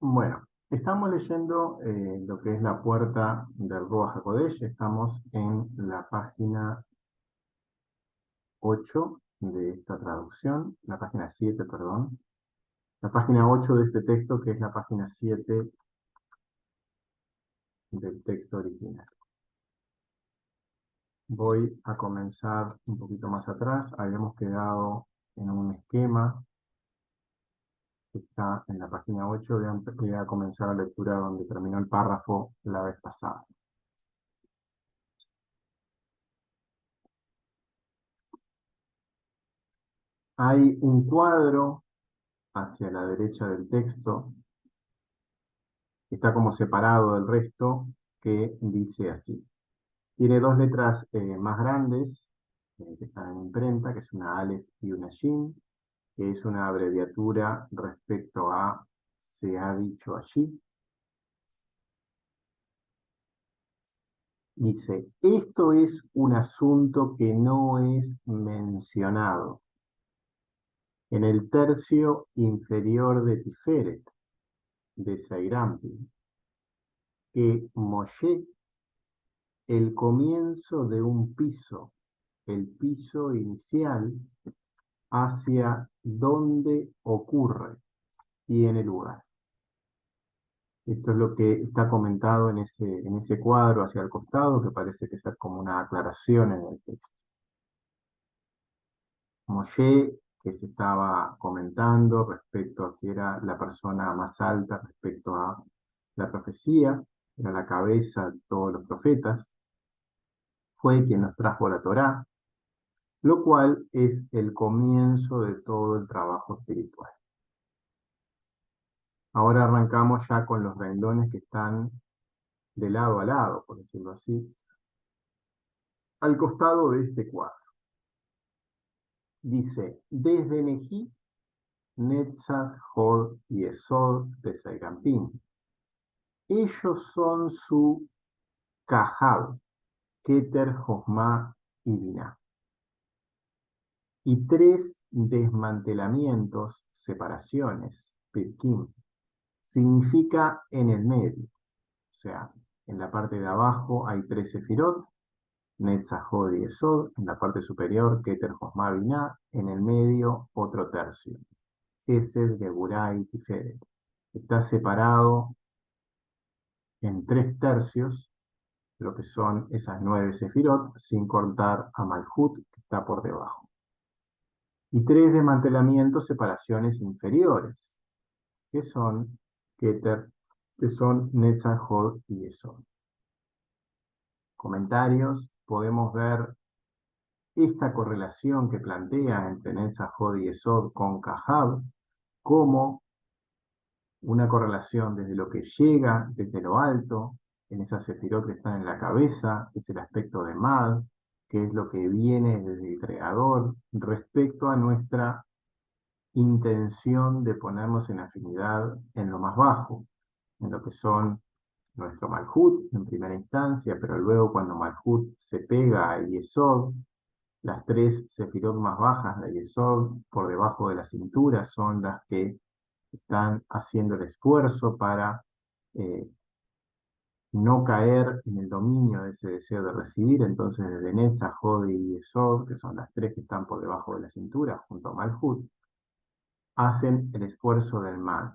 Bueno, estamos leyendo lo que es la puerta del Ruach HaKodesh. Estamos en la página 8 de esta traducción, la página 7, perdón. La página 8 de este texto, que es la página 7 del texto original. Voy a comenzar un poquito más atrás. Habíamos quedado en un esquema que está en la página 8. Voy a comenzar la lectura donde terminó el párrafo la vez pasada. Hay un cuadro hacia la derecha del texto, que está como separado del resto, que dice así. Tiene dos letras más grandes que están en imprenta, que es una Aleph y una Shin, que es una abreviatura respecto a se ha dicho allí. Dice, esto es un asunto que no es mencionado en el tercio inferior de Tiferet, de Seirampi, que Moshe, el comienzo de un piso, el piso inicial, hacia dónde ocurre, tiene lugar. Esto es lo que está comentado en ese cuadro hacia el costado, que parece que es como una aclaración en el texto. Moshe, que se estaba comentando respecto a que era la persona más alta respecto a la profecía, era la cabeza de todos los profetas, fue quien nos trajo la Torá, lo cual es el comienzo de todo el trabajo espiritual. Ahora arrancamos ya con los renglones que están de lado a lado, por decirlo así, al costado de este cuadro. Dice, desde Nejí, Netzach, Hod y Esod de Seigampín. Ellos son su Kahab, Keter, Josma y Binah. Y tres desmantelamientos, separaciones, Pirkim, significa en el medio. O sea, en la parte de abajo hay tres sefirot, Netzach, Hod y Esod, en la parte superior, Keter, Josma, Binah, en el medio otro tercio, Kesed, Geburah y Tiferet. Está separado en tres tercios, lo que son esas 9 sefirot, sin contar a Malhut, que está por debajo. Y tres desmantelamientos, separaciones inferiores, que son Keter, que son Netzach, Hod y Esod. Comentarios, podemos ver esta correlación que plantea entre Netzach, Hod y Esod con Kahab como una correlación desde lo que llega, desde lo alto, en esas sefirot que están en la cabeza, es el aspecto de Mad, que es lo que viene desde el Creador, respecto a nuestra intención de ponernos en afinidad en lo más bajo, en lo que son nuestro Malhut en primera instancia, pero luego cuando Malhut se pega a Yesod, las tres sefirot más bajas de Yesod, por debajo de la cintura, son las que están haciendo el esfuerzo para eh, no caer en el dominio de ese deseo de recibir. Entonces, desde Netzach, Hod y Yesod, que son las tres que están por debajo de la cintura, junto a Malhut, hacen el esfuerzo del man.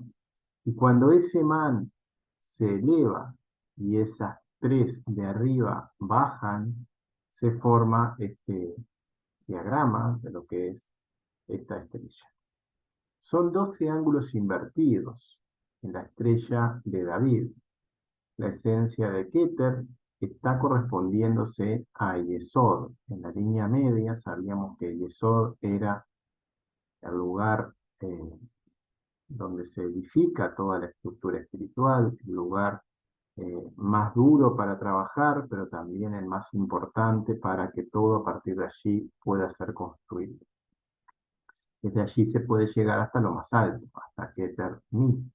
Y cuando ese man se eleva y esas tres de arriba bajan, se forma este diagrama de lo que es esta estrella. Son dos triángulos invertidos en la estrella de David. La esencia de Keter está correspondiéndose a Yesod. En la línea media sabíamos que Yesod era el lugar donde se edifica toda la estructura espiritual, el lugar más duro para trabajar, pero también el más importante para que todo a partir de allí pueda ser construido. Desde allí se puede llegar hasta lo más alto, hasta Keter Mi.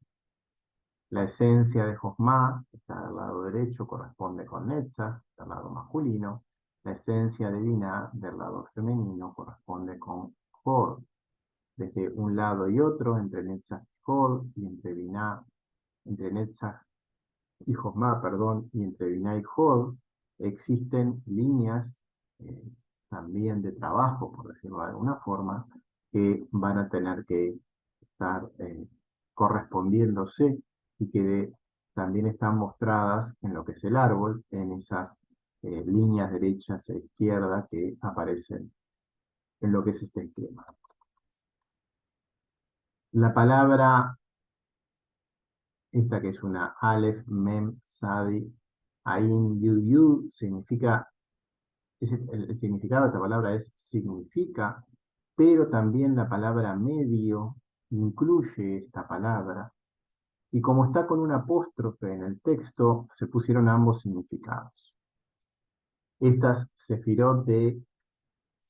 La esencia de Josma, que está del lado derecho, corresponde con Netzach, del lado masculino. La esencia de Binah, del lado femenino, corresponde con Hod. Desde un lado y otro, entre Netzach y Hod, y entre Binah entre Netzach y Josma, perdón, y entre Binah y Jod, existen líneas también de trabajo, por decirlo de alguna forma, que van a tener que estar correspondiéndose y que también están mostradas en lo que es el árbol, en esas líneas derechas e izquierdas que aparecen en lo que es este esquema. La palabra, esta que es una Aleph, Mem, Sadi, Ain, Yud, significa, el significado de esta palabra es significa, pero también la palabra medio incluye esta palabra. Y como está con un apóstrofe en el texto, se pusieron ambos significados. Estas sefirot de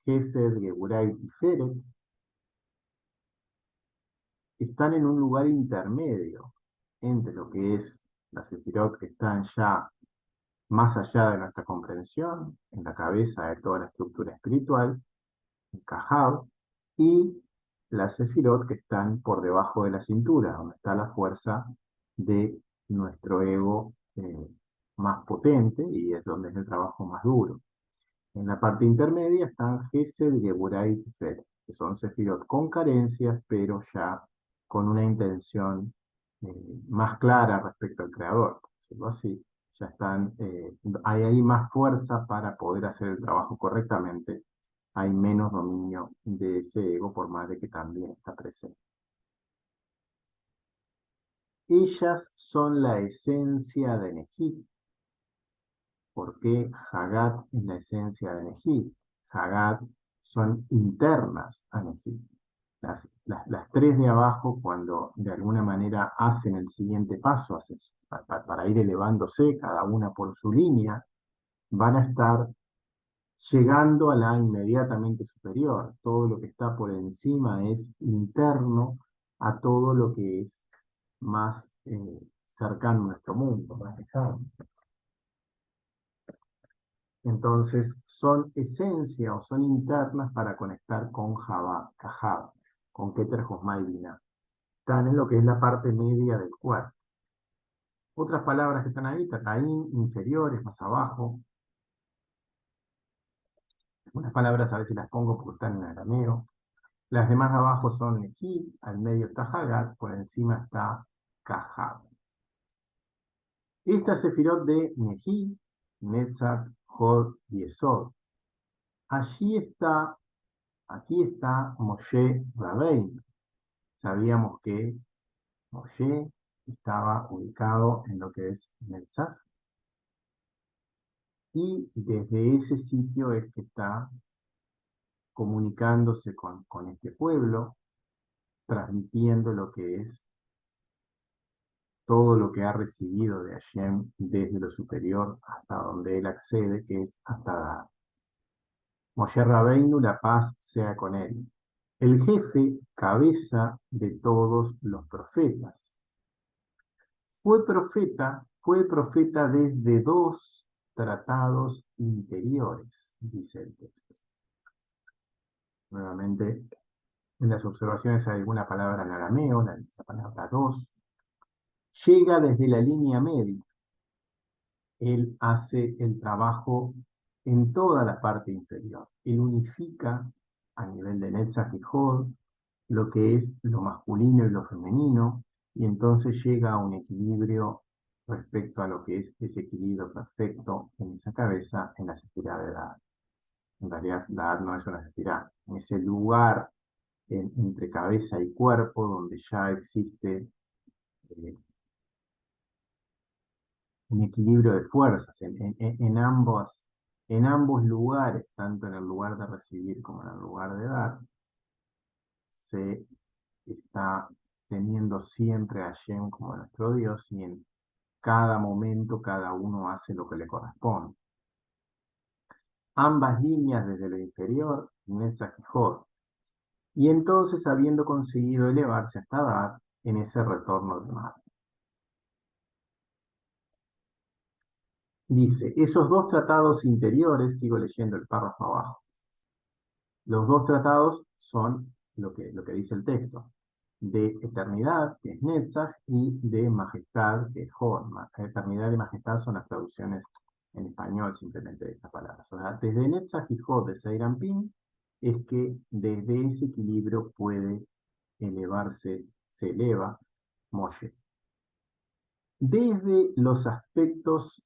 Gesed, Geburah y Tiferet están en un lugar intermedio entre lo que es las sefirot que están ya más allá de nuestra comprensión, en la cabeza de toda la estructura espiritual, en Cajab, y las sefirot que están por debajo de la cintura, donde está la fuerza de nuestro ego más potente y es donde es el trabajo más duro. En la parte intermedia están Gesed, Geburah y Tiferet, que son sefirot con carencias, pero ya con una intención más clara respecto al Creador, por decirlo así. Ya están, hay ahí más fuerza para poder hacer el trabajo correctamente. Hay menos dominio de ese ego, por más de que también está presente. Ellas son la esencia de Neji. ¿Por qué Hagat es la esencia de Neji? Hagat son internas a Neji. Las tres de abajo, cuando de alguna manera hacen el siguiente paso, para ir elevándose cada una por su línea, van a estar llegando a la inmediatamente superior. Todo lo que está por encima es interno a todo lo que es más cercano a nuestro mundo, más lejano. Entonces, son esencia o son internas para conectar con Jabá, Cajab, con Keter, Josma y Binah. Están en lo que es la parte media del cuerpo. Otras palabras que están ahí, Tataín, inferiores, más abajo. Algunas palabras a veces las pongo porque están en arameo. Las demás abajo son Neji, al medio está Hagat, por encima está Cajab. Esta sefirot de Neji, Netzach, Hod y Esod. Allí está, aquí está Moshe Rabbeinu. Sabíamos que Moshe estaba ubicado en lo que es Netzach. Y desde ese sitio es que está comunicándose con este pueblo, transmitiendo lo que es todo lo que ha recibido de Hashem desde lo superior hasta donde él accede, que es hasta dar. Moshe Rabbeinu, la paz sea con él. El jefe, cabeza de todos los profetas. Fue profeta desde dos tratados interiores, dice el texto. Nuevamente, en las observaciones hay alguna palabra en arameo, la palabra dos. Llega desde la línea media. Él hace el trabajo en toda la parte inferior. Él unifica a nivel de Netzach y Hod lo que es lo masculino y lo femenino, y entonces llega a un equilibrio respecto a lo que es ese equilibrio perfecto en esa cabeza, en la sefirá de Da'at. En realidad, Da'at no es una sefirá, en ese lugar entre cabeza y cuerpo donde ya existe un equilibrio de fuerzas en ambos lugares, tanto en el lugar de recibir como en el lugar de dar, se está teniendo siempre a Hashem como nuestro Dios y en cada momento cada uno hace lo que le corresponde. Ambas líneas desde lo inferior, Netzach y Hod, y entonces habiendo conseguido elevarse hasta dar en ese retorno del mar. Dice, esos dos tratados interiores, sigo leyendo el párrafo abajo, los dos tratados son lo que dice el texto. de eternidad, que es Netzach, y de majestad, que es Hod. Eternidad y majestad son las traducciones en español simplemente de estas palabras. O sea, desde Netzach y Hod de Zeir Anpin es que desde ese equilibrio puede elevarse, se eleva Moshe. Desde los aspectos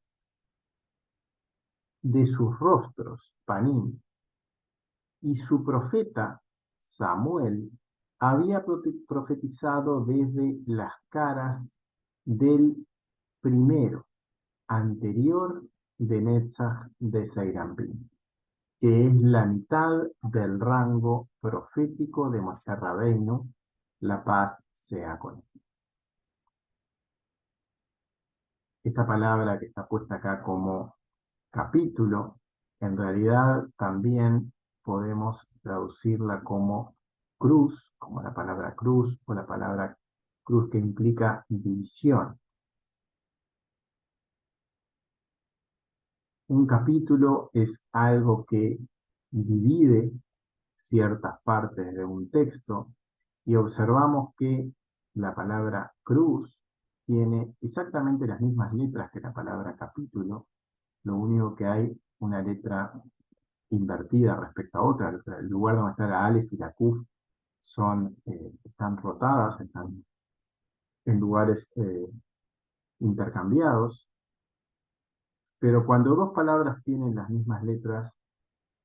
de sus rostros, Panim, y su profeta Samuel había profetizado desde las caras del primero, anterior de Netzach de Seirampín, que es la mitad del rango profético de Moshe Rabbeinu, la paz sea con él. Esta palabra que está puesta acá como capítulo, en realidad también podemos traducirla como cruz, como la palabra cruz o la palabra cruz que implica división. Un capítulo es algo que divide ciertas partes de un texto y observamos que la palabra cruz tiene exactamente las mismas letras que la palabra capítulo, lo único que hay una letra invertida respecto a otra. El lugar donde está la Aleph y la Kuf están rotadas, están en lugares intercambiados, pero cuando dos palabras tienen las mismas letras,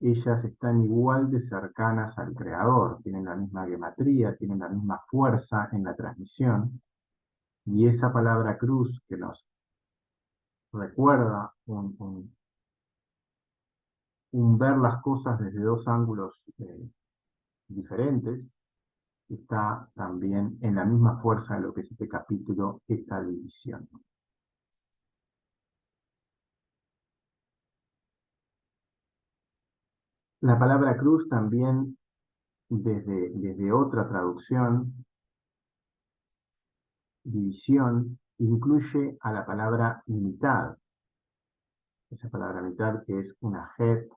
ellas están igual de cercanas al creador, tienen la misma gematría, tienen la misma fuerza en la transmisión, y esa palabra cruz que nos recuerda un ver las cosas desde dos ángulos diferentes, está también en la misma fuerza en lo que es este capítulo, esta división. La palabra cruz también, desde otra traducción, división, incluye a la palabra mitad. Esa palabra mitad, que es una het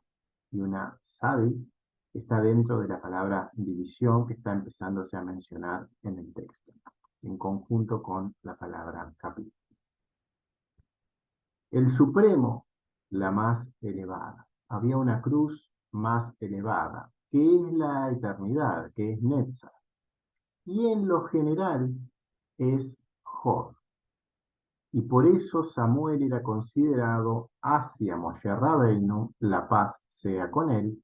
y una sabi, está dentro de la palabra división que está empezándose a mencionar en el texto, en conjunto con la palabra capítulo. El Supremo, la más elevada. Había una cruz más elevada, que es la eternidad, que es Netzach. Y en lo general es Jod. Y por eso Samuel era considerado hacia Moshe Rabbeinu, la paz sea con él,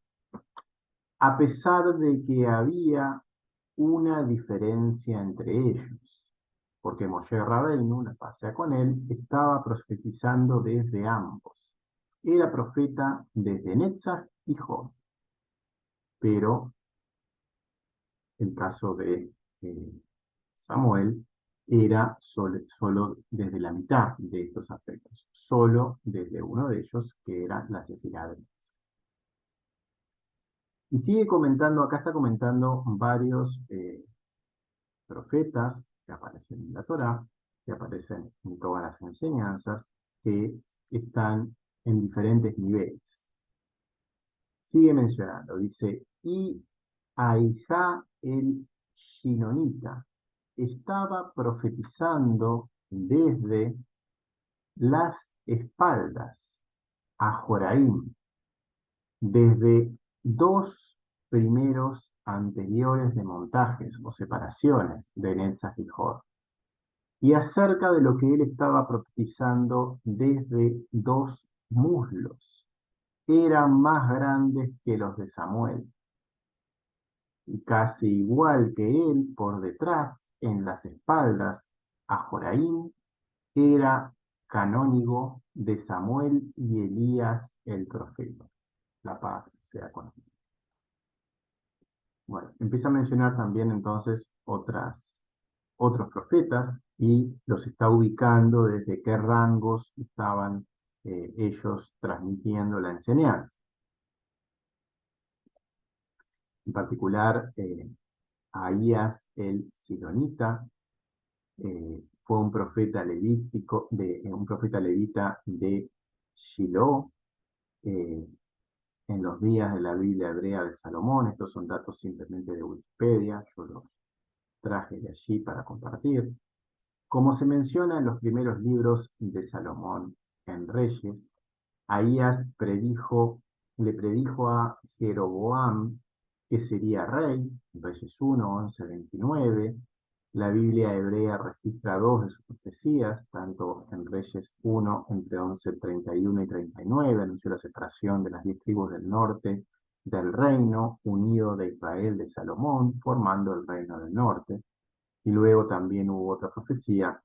a pesar de que había una diferencia entre ellos, porque Moshe Rabbeinu, la paz sea con él, estaba profetizando desde ambos. Era profeta desde Netzach y Jod, pero el caso de Samuel era solo desde la mitad de estos aspectos, solo desde uno de ellos, que era la sefirá de Netzach. Y sigue comentando, acá está comentando varios profetas que aparecen en la Torá, que aparecen en todas las enseñanzas, que están en diferentes niveles. Sigue mencionando, dice, y Aijá el Shinonita estaba profetizando desde las espaldas a Joraim, desde dos primeros anteriores de montajes o separaciones de Netzach y Jod, y acerca de lo que él estaba profetizando desde dos muslos, eran más grandes que los de Samuel, y casi igual que él, por detrás, en las espaldas, a Joraim, era canónigo de Samuel y Elías el profeta. La paz sea con él. Bueno, empieza a mencionar también entonces otros profetas y los está ubicando desde qué rangos estaban ellos transmitiendo la enseñanza. En particular, Ahías el Silonita fue un profeta levítico, un profeta levita de Shiloh, en los días de la Biblia hebrea de Salomón. Estos son datos simplemente de Wikipedia, yo traje de allí para compartir. Como se menciona en los primeros libros de Salomón en Reyes, Ahías le predijo a Jeroboam que sería rey, Reyes 1, 11, 29. La Biblia hebrea registra dos de sus profecías, tanto en Reyes 1, entre 11, 31 y 39, anunció la separación de las 10 tribus del norte del reino unido de Israel de Salomón, formando el reino del norte. Y luego también hubo otra profecía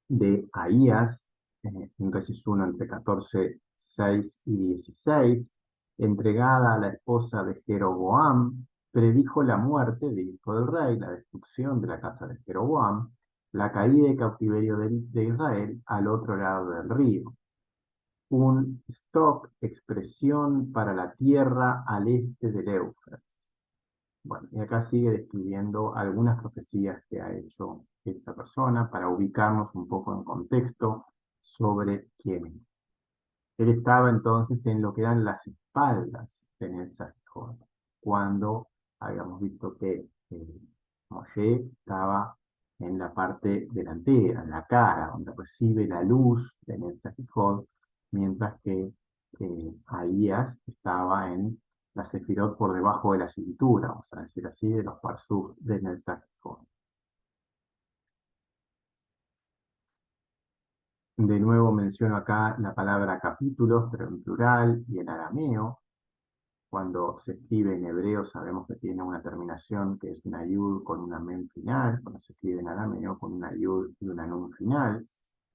de Ahías, en Reyes 1 entre 14, 6 y 16, entregada a la esposa de Jeroboam, predijo la muerte del hijo del rey, la destrucción de la casa de Jeroboam, la caída y cautiverio de Israel al otro lado del río. Un stock, expresión para la tierra al este del Éufrates. Bueno, y acá sigue describiendo algunas profecías que ha hecho esta persona para ubicarnos un poco en contexto sobre quién es. Él estaba entonces en lo que eran las espaldas de Netzach-Hod, cuando habíamos visto que Moshe estaba en la parte delantera, en la cara, donde recibe la luz de Netzach-Hod, mientras que Ahías estaba en la Sefirot por debajo de la cintura, vamos a decir así, de los Parsuf de Netzach-Hod. De nuevo menciono acá la palabra capítulos, pero en plural y en arameo. Cuando se escribe en hebreo sabemos que tiene una terminación que es una yud con una men final. Cuando se escribe en arameo con una yud y una nun final.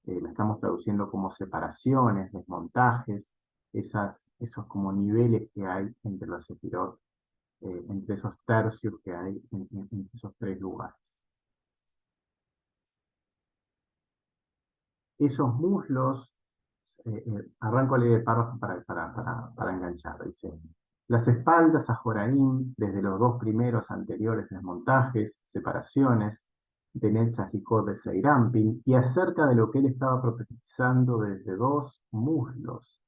La estamos traduciendo como separaciones, desmontajes, esos como niveles que hay entre los sefirot, entre esos tercios que hay en esos tres lugares. Esos muslos, arranco a leer el párrafo para enganchar, dice, las espaldas a Joraim, desde los dos primeros anteriores desmontajes, separaciones, de Netzach y Hod de Seirampin, y acerca de lo que él estaba profetizando desde dos muslos,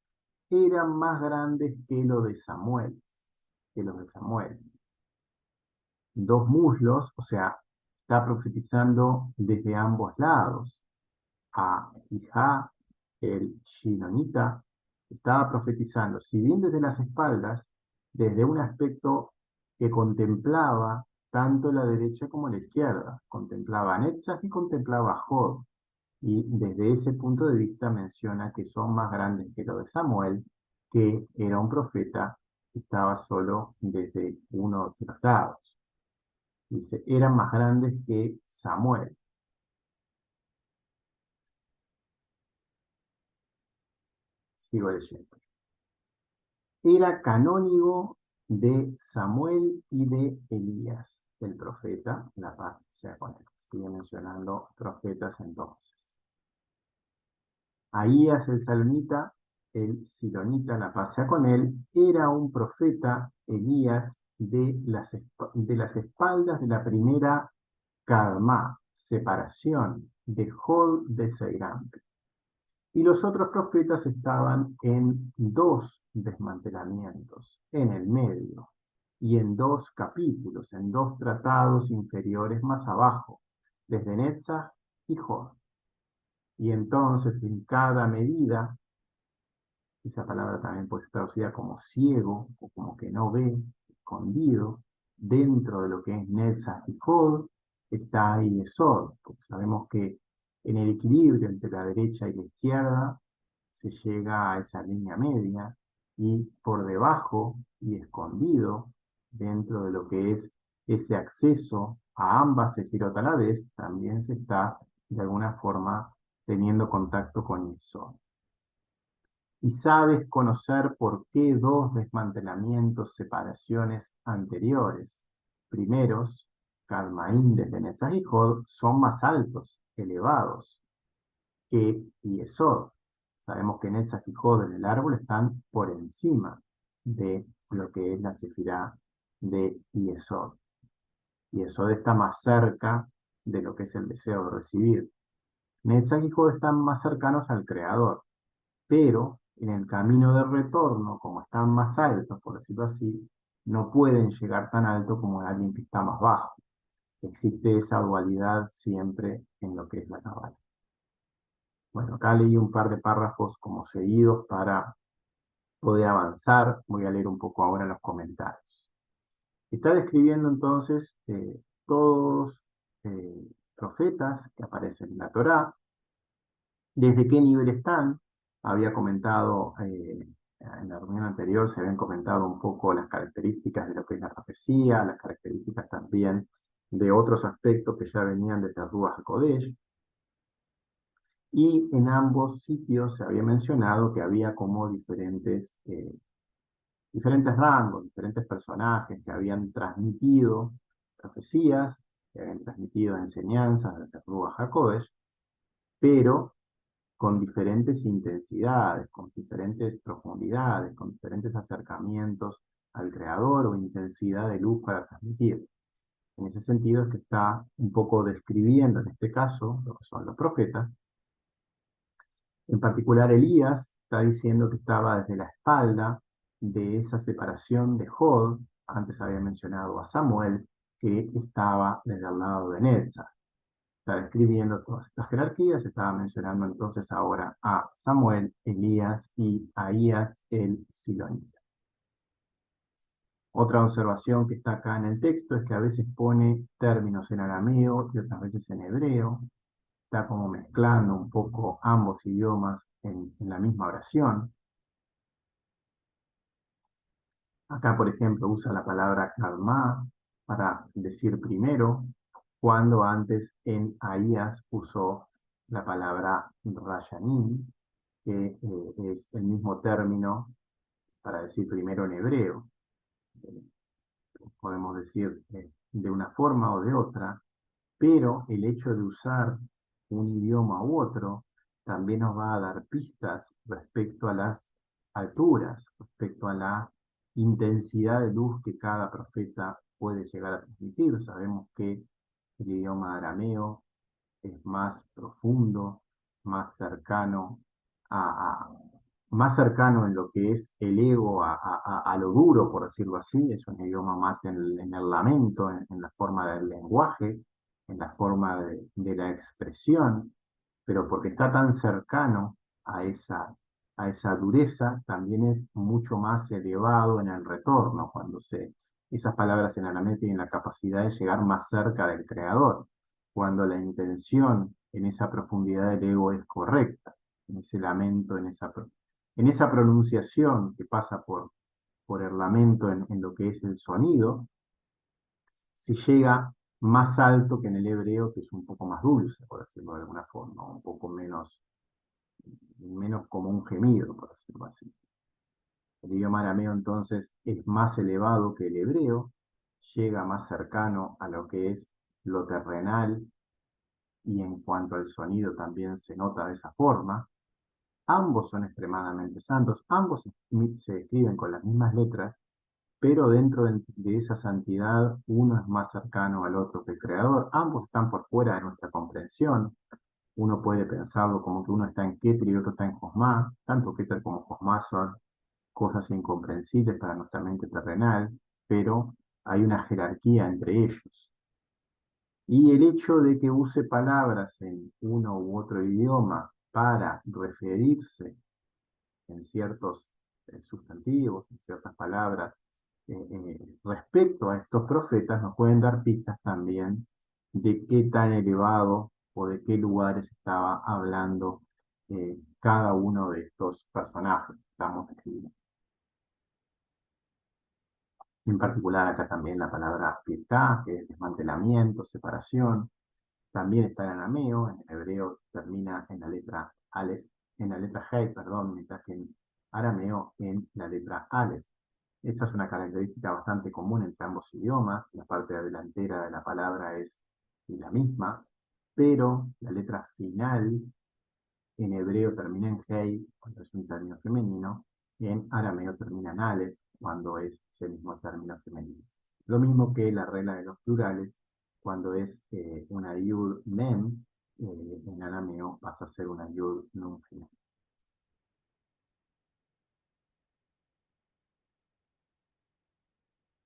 eran más grandes que lo de Samuel, que los de Samuel. Dos muslos, o sea, está profetizando desde ambos lados a Hija, el Shilonita, estaba profetizando, si bien desde las espaldas, desde un aspecto que contemplaba tanto la derecha como la izquierda, contemplaba a Netzach y contemplaba a Jod, y desde ese punto de vista menciona que son más grandes que lo de Samuel, que era un profeta que estaba solo desde uno de los lados. Dice, eran más grandes que Samuel. Sigo leyendo. Era canónigo de Samuel y de Elías, el profeta, la paz sea con él. Sigue mencionando profetas entonces. Ahías el Salonita, el Silonita, la paz sea con él, era un profeta, Elías, de las espaldas de la primera Kadmá, separación de Jod de Seirán. Y los otros profetas estaban en dos desmantelamientos, en el medio, y en dos capítulos, en dos tratados inferiores más abajo, desde Netzach y Jod. Y entonces en cada medida, esa palabra también puede ser traducida como ciego o como que no ve, escondido, dentro de lo que es Netzach y Jod, está ahí Esod, porque sabemos que en el equilibrio entre la derecha y la izquierda se llega a esa línea media y por debajo y escondido dentro de lo que es ese acceso a ambas sefirot a la vez, también se está de alguna forma teniendo contacto con eso. Y sabes conocer por qué dos desmantelamientos, separaciones anteriores, primeros, Calmaín desde Netzach y Hod, son más altos, elevados, que Yesod. Sabemos que Netzach y Hod en el árbol están por encima de lo que es la sefirá de Yesod. Yesod está más cerca de lo que es el deseo de recibir. Netzach y Hod están más cercanos al Creador, pero en el camino de retorno, como están más altos, por decirlo así, no pueden llegar tan alto como alguien que está más bajo. existe esa dualidad siempre en lo que es la Cábala. Bueno, acá leí un par de párrafos como seguidos para poder avanzar. Voy a leer un poco ahora los comentarios. Está describiendo entonces todos profetas que aparecen en la Torá, desde qué nivel están. Había comentado, en la reunión anterior se habían comentado un poco las características de lo que es la profecía, las características también de otros aspectos que ya venían desde el Ruach HaKodesh. Y en ambos sitios se había mencionado que había como diferentes rangos, diferentes personajes que habían transmitido profecías, que habían transmitido enseñanzas desde el Ruach HaKodesh, pero con diferentes intensidades, con diferentes profundidades, con diferentes acercamientos al creador o intensidad de luz para transmitir. En ese sentido es que está un poco describiendo en este caso lo que son los profetas. En particular Elías está diciendo que estaba desde la espalda de esa separación de Jod. Antes había mencionado a Samuel, que estaba desde el lado de Netzach. Está describiendo todas estas jerarquías, estaba mencionando entonces ahora a Samuel, Elías y Ahías el Silonita. Otra observación que está acá en el texto es que a veces pone términos en arameo y otras veces en hebreo. Está como mezclando un poco ambos idiomas en la misma oración. Acá, por ejemplo, usa la palabra kalma para decir primero, cuando antes en Ahías usó la palabra rashanim, que es el mismo término para decir primero en hebreo. Eh, Podemos decir de una forma o de otra, pero el hecho de usar un idioma u otro también nos va a dar pistas respecto a las alturas, respecto a la intensidad de luz que cada profeta puede llegar a transmitir. Sabemos que el idioma arameo es más profundo, más cercano a, a- más cercano en lo que es el ego a lo duro, por decirlo así. Es un idioma más en el lamento, en la forma del lenguaje, en la forma de la expresión, pero porque está tan cercano a a esa dureza, también es mucho más elevado en el retorno, esas palabras en arameo tienen la capacidad de llegar más cerca del creador cuando la intención en esa profundidad del ego es correcta, en ese lamento, en esa pronunciación que pasa por el lamento en lo que es el sonido, se llega más alto que en el hebreo, que es un poco más dulce, por decirlo de alguna forma, un poco menos como un gemido, por decirlo así. El idioma arameo entonces es más elevado que el hebreo, llega más cercano a lo que es lo terrenal, y en cuanto al sonido también se nota de esa forma. Ambos son extremadamente santos, ambos se escriben con las mismas letras, pero dentro de esa santidad uno es más cercano al otro que el creador. Ambos están por fuera de nuestra comprensión. Uno puede pensarlo como que uno está en Keter y otro está en Josma. Tanto Keter como Josma son cosas incomprensibles para nuestra mente terrenal, pero hay una jerarquía entre ellos. Y el hecho de que use palabras en uno u otro idioma para referirse en ciertos sustantivos, en ciertas palabras, respecto a estos profetas, nos pueden dar pistas también de qué tan elevado o de qué lugares estaba hablando cada uno de estos personajes que estamos describiendo. En particular acá también la palabra pietá, que es desmantelamiento, separación. También está en arameo, en hebreo termina en la letra Aleph, en la letra Hei, perdón, mientras que en arameo en la letra Aleph. Esta es una característica bastante común entre ambos idiomas. La parte delantera de la palabra es la misma, pero la letra final en hebreo termina en Hei, cuando es un término femenino, y en arameo termina en Aleph, cuando es ese mismo término femenino. Lo mismo que la regla de los plurales, cuando es una yud mem, en arameo pasa a ser una yud nun final.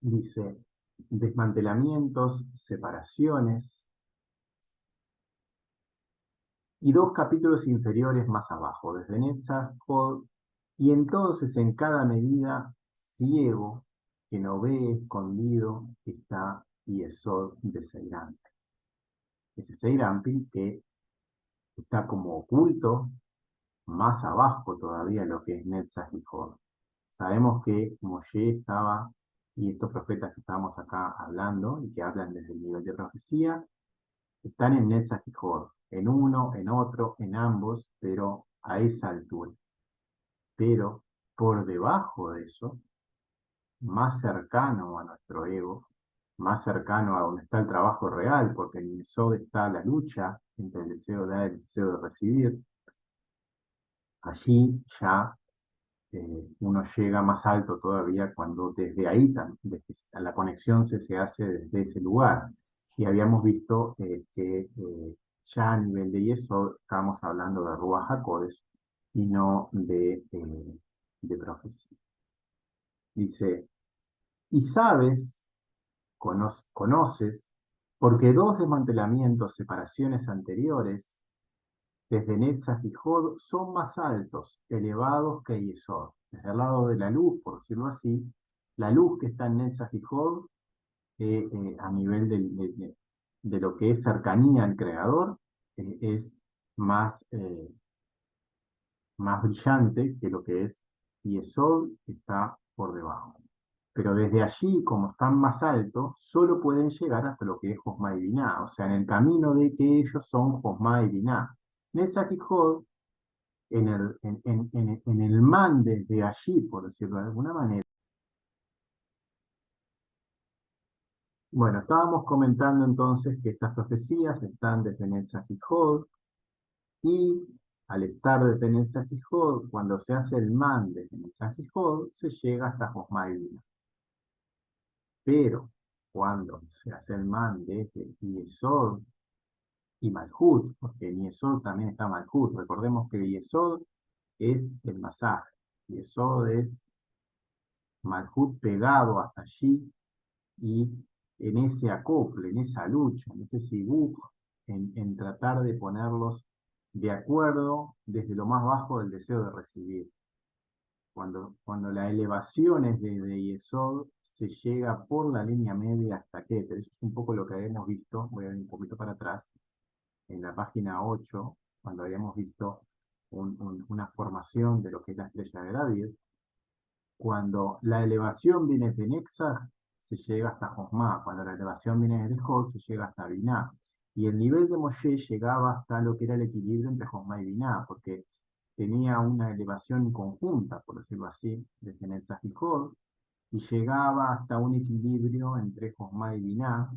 Dice, desmantelamientos, separaciones, y dos capítulos inferiores más abajo, desde Netzach, Hod, y entonces en cada medida ciego, que no ve, escondido, está Yesod de Seirampin. Ese Seirampin que está como oculto más abajo todavía lo que es Netzach y Hod. Sabemos que Moshe estaba, y estos profetas que estamos acá hablando, y que hablan desde el nivel de profecía, están en Netzach y Hod, en uno, en otro, en ambos, pero a esa altura. Pero por debajo de eso, más cercano a nuestro ego, más cercano a donde está el trabajo real, porque en Yesod está la lucha entre el deseo de dar y el deseo de recibir, allí ya uno llega más alto todavía cuando desde ahí, desde la conexión se hace desde ese lugar. Y habíamos visto que ya a nivel de Yesod estábamos hablando de Ruach HaKodesh y no de profecía. Dice, y sabes, conoces, porque dos desmantelamientos, separaciones anteriores, desde Netzach y Hod, son más altos, elevados que Yesod. Desde el lado de la luz, por decirlo así, la luz que está en Netzach y Hod, a nivel de lo que es cercanía al Creador, es más, más brillante que lo que es Yesod, que está por debajo. Pero desde allí, como están más altos, solo pueden llegar hasta lo que es Josma y Binah, o sea, en el camino de que ellos son Josma y Binah. Netzach y Hod, en el man desde allí, por decirlo de alguna manera. Bueno, estábamos comentando entonces que estas profecías están desde Netzach y Hod, y al estar desde Netzach y Hod, cuando se hace el man desde Netzach y Hod, se llega hasta Josma y Binah. Pero cuando se hace el man desde Yesod y Malhut, porque en Yesod también está Malhut. Recordemos que Yesod es el masaje. Yesod es Malhut pegado hasta allí, y en ese acople, en esa lucha, en ese sibuj, en tratar de ponerlos de acuerdo desde lo más bajo del deseo de recibir. Cuando la elevación es de Yesod, se llega por la línea media hasta Keter. Eso es un poco lo que habíamos visto, voy a ir un poquito para atrás, en la página 8, cuando habíamos visto una formación de lo que es la estrella de David. Cuando la elevación viene de Netzach, se llega hasta Josma. Cuando la elevación viene de Hod, se llega hasta Binah. Y el nivel de Moshe llegaba hasta lo que era el equilibrio entre Josma y Binah, porque tenía una elevación conjunta, por decirlo así, desde Netzach y Hod, y llegaba hasta un equilibrio entre Josma y Binah,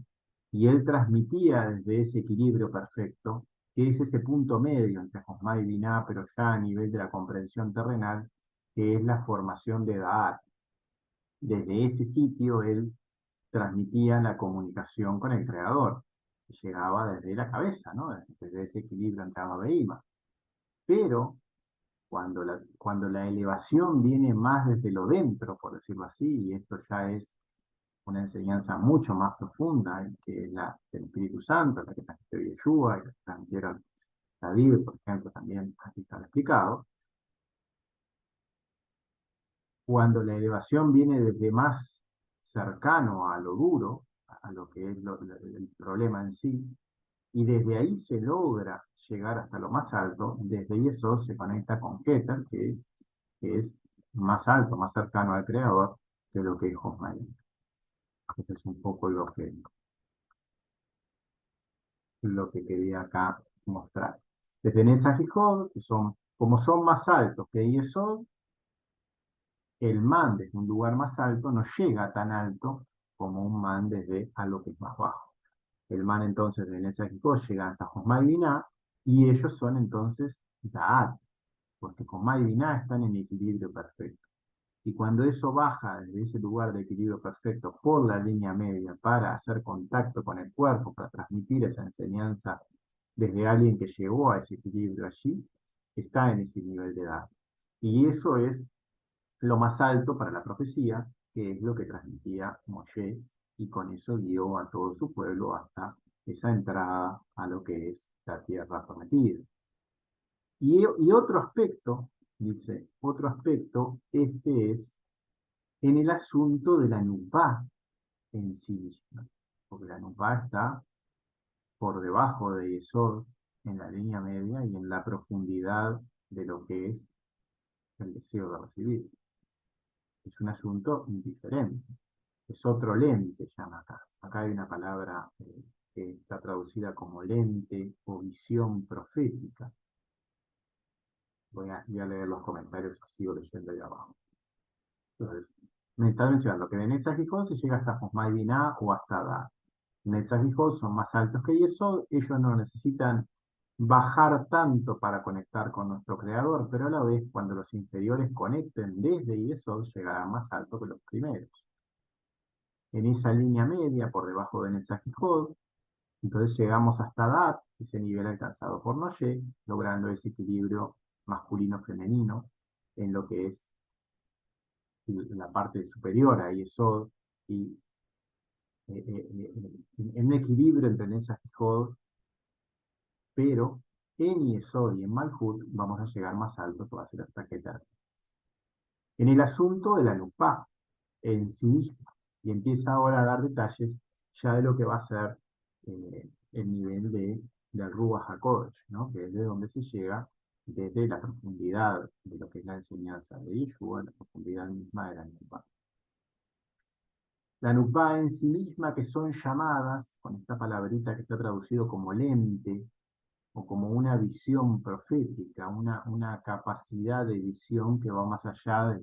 y él transmitía desde ese equilibrio perfecto, que es ese punto medio entre Josma y Binah, pero ya a nivel de la comprensión terrenal, que es la formación de Da'at. Desde ese sitio él transmitía la comunicación con el Creador, que llegaba desde la cabeza, ¿no? Desde ese equilibrio entre Abba e Ima. Pero cuando la elevación viene más desde lo dentro, por decirlo así, y esto ya es una enseñanza mucho más profunda, que es la del Espíritu Santo, la que transmitió Yeshua, y la que transmitieron David, por ejemplo, también aquí está explicado. Cuando la elevación viene desde más cercano a lo duro, a lo que es el problema en sí, y desde ahí se logra llegar hasta lo más alto, desde ahí eso se conecta con Keter, que es más alto, más cercano al Creador, que lo que es Josmaí. Este es un poco lo que quería acá mostrar. Desde Netzach y Hod, que son, como son más altos que Yesod, el man desde un lugar más alto no llega tan alto como un man desde algo que es más bajo. El man entonces de Netzach y Hod llega hasta Josma y Binah, y ellos son entonces Da'at, porque Josma y Binah están en equilibrio perfecto. Y cuando eso baja desde ese lugar de equilibrio perfecto por la línea media para hacer contacto con el cuerpo, para transmitir esa enseñanza desde alguien que llegó a ese equilibrio allí, está en ese nivel de edad. Y eso es lo más alto para la profecía, que es lo que transmitía Moshe y con eso guió a todo su pueblo hasta esa entrada a lo que es la tierra prometida. Y otro aspecto, dice, otro aspecto, este es en el asunto de la nupá en sí misma, porque la nupá está por debajo de Yesod, en la línea media y en la profundidad de lo que es el deseo de recibir. Es un asunto indiferente. Es otro lente, llama acá. Acá hay una palabra que está traducida como lente o visión profética. Voy a leer los comentarios y sigo leyendo ahí abajo. Entonces, me está mencionando que de Netzach y Jod se llega hasta Josmai Binah o hasta Da. Netzach y Jod son más altos que Yesod, ellos no necesitan bajar tanto para conectar con nuestro Creador, pero a la vez, cuando los inferiores conecten desde Yesod, llegarán más alto que los primeros. En esa línea media, por debajo de Netzach y Jod, entonces llegamos hasta Dat, ese nivel alcanzado por Moshe, logrando ese equilibrio masculino-femenino en lo que es la parte superior a Yesod y en un equilibrio entre Netzach y Jod, pero en Yesod y en Malhut vamos a llegar más alto, que va a ser hasta Keter. En el asunto de la Nupá en sí misma, y empieza ahora a dar detalles ya de lo que va a ser el nivel del Ruach HaKodesh, ¿no? Que es de donde se llega desde la profundidad de lo que es la enseñanza de Yeshua, la profundidad misma de la Nupá. La nupá en sí misma, que son llamadas, con esta palabrita que está traducido como lente, o como una visión profética, una capacidad de visión que va más allá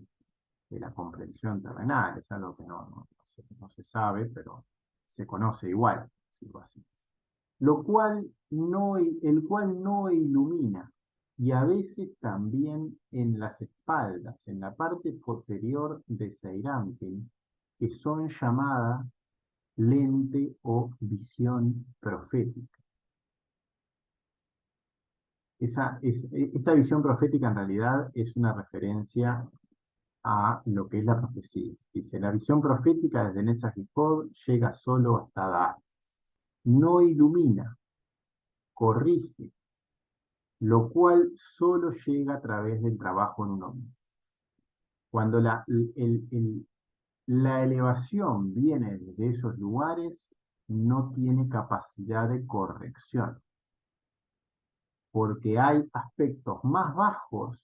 de la comprensión terrenal. Es algo que no se sabe, pero se conoce igual, decirlo así. El cual no ilumina, y a veces también en las espaldas, en la parte posterior de Seirampin, que son llamadas lente o visión profética. Esta visión profética en realidad es una referencia a lo que es la profecía. Dice, la visión profética desde Netzach y Jod llega solo hasta Dar. No ilumina, corrige, lo cual solo llega a través del trabajo en un hombre. Cuando la elevación viene de esos lugares, no tiene capacidad de corrección, porque hay aspectos más bajos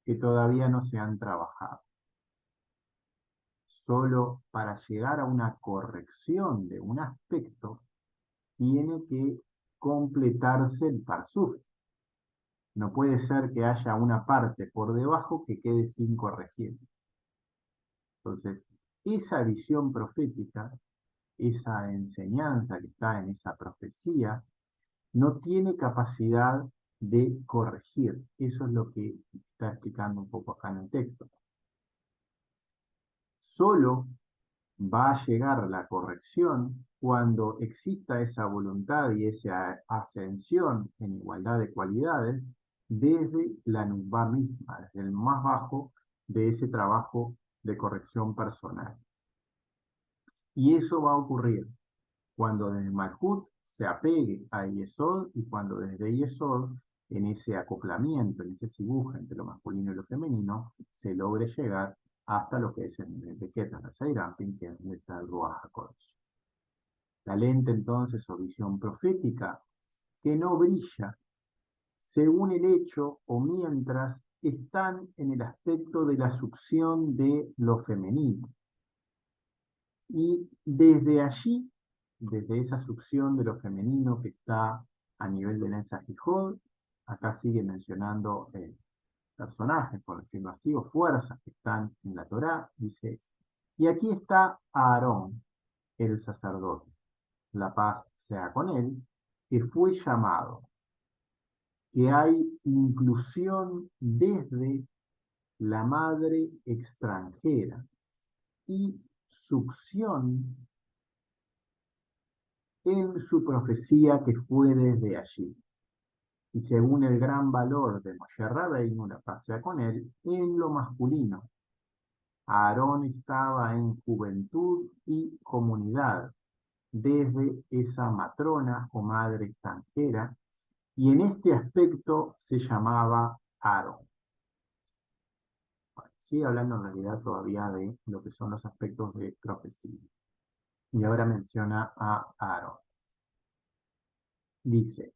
que todavía no se han trabajado. Solo para llegar a una corrección de un aspecto, tiene que completarse el parsuf. No puede ser que haya una parte por debajo que quede sin corregir. Entonces, esa visión profética, esa enseñanza que está en esa profecía, no tiene capacidad de corregir. Eso es lo que está explicando un poco acá en el texto. Solo va a llegar la corrección cuando exista esa voluntad y esa ascensión en igualdad de cualidades desde la nubá misma, desde el más bajo de ese trabajo de corrección personal. Y eso va a ocurrir cuando desde Malhut se apegue a Yesod y cuando desde Yesod, en ese acoplamiento, en ese sibuj entre lo masculino y lo femenino, se logre llegar hasta lo que es el nivel de Keter Seirampin, que es donde está el Ruach HaKodesh. La lente entonces o visión profética que no brilla según el hecho o mientras están en el aspecto de la succión de lo femenino. Y desde allí, desde esa succión de lo femenino que está a nivel de Netzach y Jod, acá sigue mencionando personajes, por decirlo así, o fuerzas que están en la Torá, dice, y aquí está Aarón, el sacerdote, la paz sea con él, que fue llamado, que hay inclusión desde la madre extranjera y succión en su profecía que fue desde allí. Y según el gran valor de Moshe Rabbeinu, la paz sea con él, en lo masculino, Aarón estaba en juventud y comunidad desde esa matrona o madre extranjera, y en este aspecto se llamaba Aarón. Bueno, sigue hablando en realidad todavía de lo que son los aspectos de profecía. Y ahora menciona a Aarón. Dice,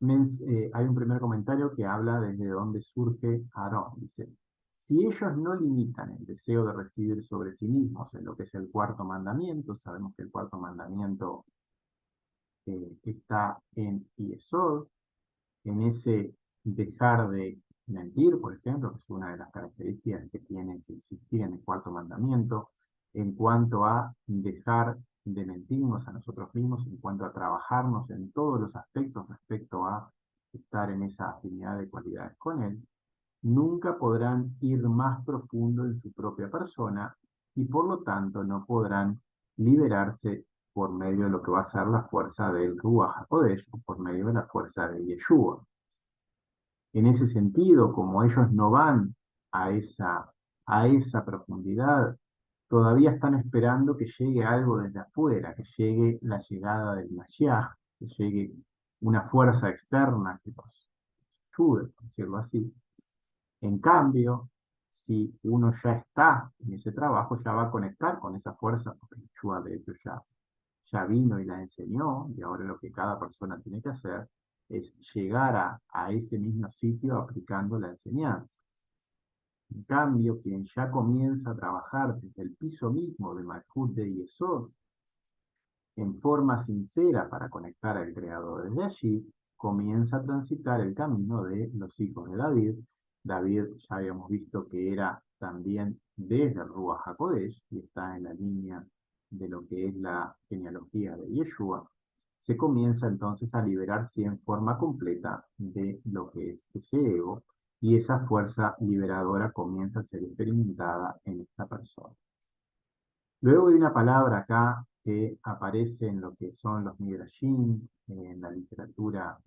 hay un primer comentario que habla desde dónde surge Aarón. Dice, si ellos no limitan el deseo de recibir sobre sí mismos en lo que es el cuarto mandamiento, sabemos que el cuarto mandamiento está en Yesod, en ese dejar de mentir, por ejemplo, que es una de las características que tiene que existir en el cuarto mandamiento, en cuanto a dejar de mentirnos a nosotros mismos, en cuanto a trabajarnos en todos los aspectos respecto a estar en esa afinidad de cualidades con Él, nunca podrán ir más profundo en su propia persona y por lo tanto no podrán liberarse por medio de lo que va a ser la fuerza del Ruach HaKodesh, o por medio de la fuerza de Yeshua. En ese sentido, como ellos no van a esa profundidad, todavía están esperando que llegue algo desde afuera, que llegue la llegada del Mashiach, que llegue una fuerza externa que los ayude, por decirlo así. En cambio, si uno ya está en ese trabajo, ya va a conectar con esa fuerza, porque Yeshua de hecho ya vino y la enseñó, y ahora lo que cada persona tiene que hacer es llegar a ese mismo sitio aplicando la enseñanza. En cambio, quien ya comienza a trabajar desde el piso mismo de Malhut de Yesod, en forma sincera para conectar al Creador desde allí, comienza a transitar el camino de los hijos de David. David ya habíamos visto que era también desde el Ruach HaKodesh, y está en la línea de lo que es la genealogía de Yeshua. Se comienza entonces a liberarse en forma completa de lo que es ese ego, y esa fuerza liberadora comienza a ser experimentada en esta persona. Luego hay una palabra acá que aparece en lo que son los Midrashim, en la literatura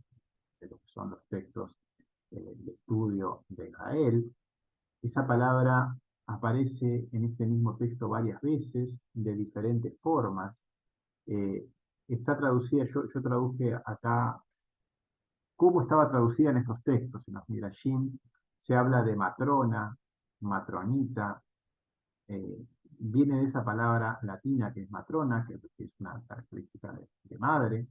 de lo que son los textos de estudio de Israel. Esa palabra aparece en este mismo texto varias veces, de diferentes formas. Eh, Está traducida, yo traduje acá cómo estaba traducida en estos textos. En los Midrashim se habla de matrona, matronita, viene de esa palabra latina que es matrona, que es una característica de madre,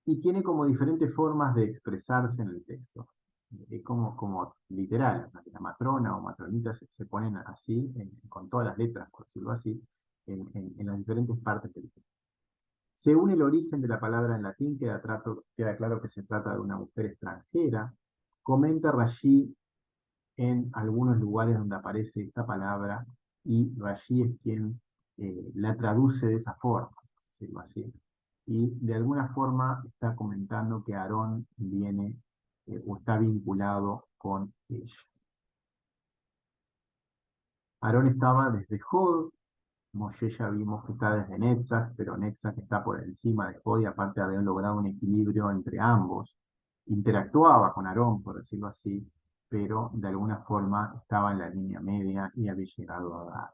y tiene como diferentes formas de expresarse en el texto. Es como literal, la matrona o matronita se ponen así, con todas las letras, por decirlo así, en las diferentes partes del texto. Según el origen de la palabra en latín, queda claro que se trata de una mujer extranjera. Comenta Rashi en algunos lugares donde aparece esta palabra, y Rashi es quien la traduce de esa forma, por decirlo así. Y de alguna forma está comentando que Aarón viene o está vinculado con ella. Aarón estaba desde Jod, Moshe ya vimos que está desde Netzach, pero Netzach está por encima de Jod, y aparte de haber logrado un equilibrio entre ambos, interactuaba con Aarón, por decirlo así, pero de alguna forma estaba en la línea media y había llegado a dar.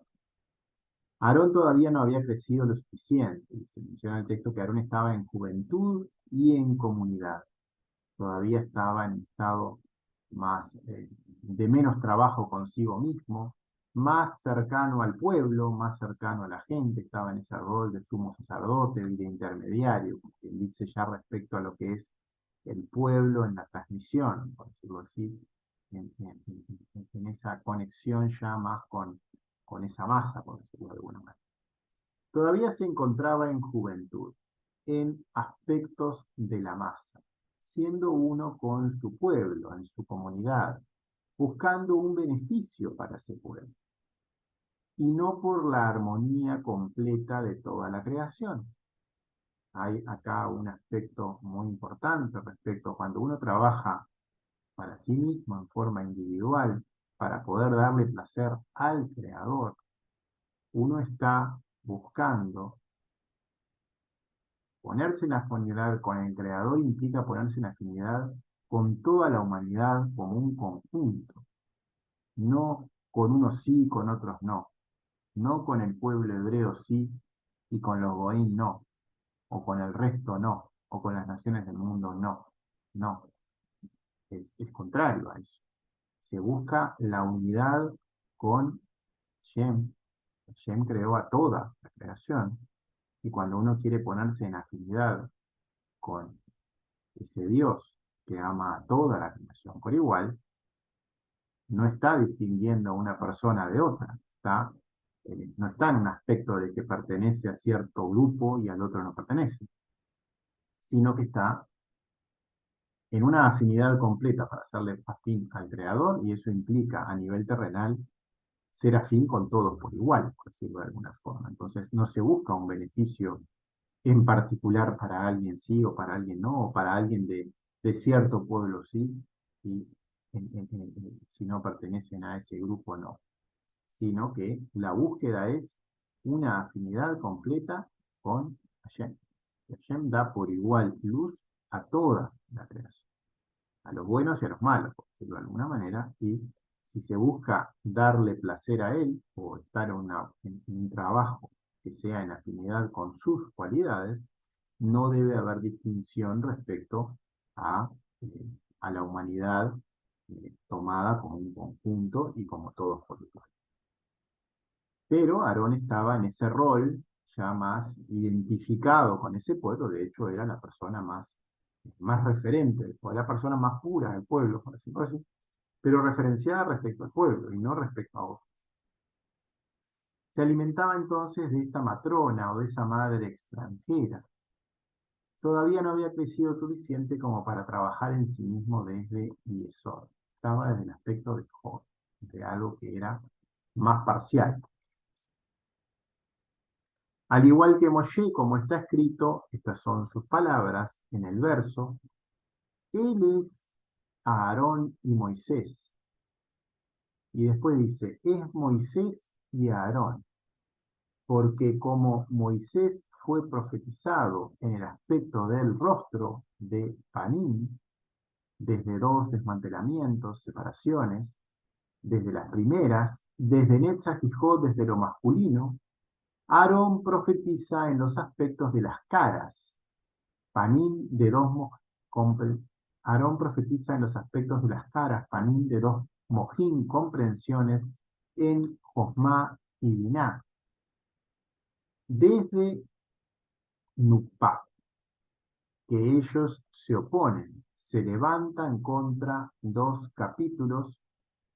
Aarón todavía no había crecido lo suficiente, y se menciona en el texto que Aarón estaba en juventud y en comunidad. Todavía estaba en estado más de menos trabajo consigo mismo, más cercano al pueblo, más cercano a la gente, estaba en ese rol de sumo sacerdote y de intermediario, como quien dice ya respecto a lo que es el pueblo en la transmisión, por decirlo así, en esa conexión ya más con esa masa, por decirlo de alguna manera. Todavía se encontraba en juventud, en aspectos de la masa, siendo uno con su pueblo, en su comunidad, buscando un beneficio para ese pueblo, y no por la armonía completa de toda la creación. Hay acá un aspecto muy importante respecto a cuando uno trabaja para sí mismo en forma individual, para poder darle placer al Creador. Uno está buscando ponerse en afinidad con el Creador, implica ponerse en afinidad con toda la humanidad como un conjunto. no con unos sí y con otros no, no con el pueblo hebreo sí y con los goín no, o con el resto no, o con las naciones del mundo no, no, es contrario a eso. Se busca la unidad con Shem. Shem creó a toda la creación, y cuando uno quiere ponerse en afinidad con ese Dios que ama a toda la creación por igual, no está distinguiendo a una persona de otra, no está en un aspecto de que pertenece a cierto grupo y al otro no pertenece, sino que está en una afinidad completa para hacerle afín al Creador, y eso implica a nivel terrenal ser afín con todos por igual, por decirlo de alguna forma. Entonces, no se busca un beneficio en particular para alguien sí o para alguien no, o para alguien de cierto pueblo sí, y si no pertenecen a ese grupo no, sino que la búsqueda es una afinidad completa con Hashem. Hashem da por igual luz a toda la creación, a los buenos y a los malos, por decirlo de alguna manera, y si se busca darle placer a él o estar en un trabajo que sea en afinidad con sus cualidades, no debe haber distinción respecto a, eh, a la humanidad tomada como un conjunto y como todos por igual. Pero Aarón estaba en ese rol ya más identificado con ese pueblo, de hecho era la persona más referente, o la persona más pura del pueblo, por decirlo así, pero referenciada respecto al pueblo y no respecto a otros. Se alimentaba entonces de esta matrona o de esa madre extranjera. Todavía no había crecido suficiente como para trabajar en sí mismo desde Yesod. Estaba desde el aspecto de Jod, de algo que era más parcial. Al igual que Moshe, como está escrito, estas son sus palabras en el verso, él es Aarón y Moisés. Y después dice, es Moisés y Aarón, porque como Moisés fue profetizado en el aspecto del rostro de Panim, desde dos desmantelamientos, separaciones, desde las primeras, desde Netzach y Jod, desde lo masculino, Aarón profetiza en los aspectos de las caras, Panim de dos Aarón profetiza en los aspectos de las caras, Panim de dos Mojín, comprensiones en Josma y Biná. Desde Nupá, que ellos se oponen, se levantan contra dos capítulos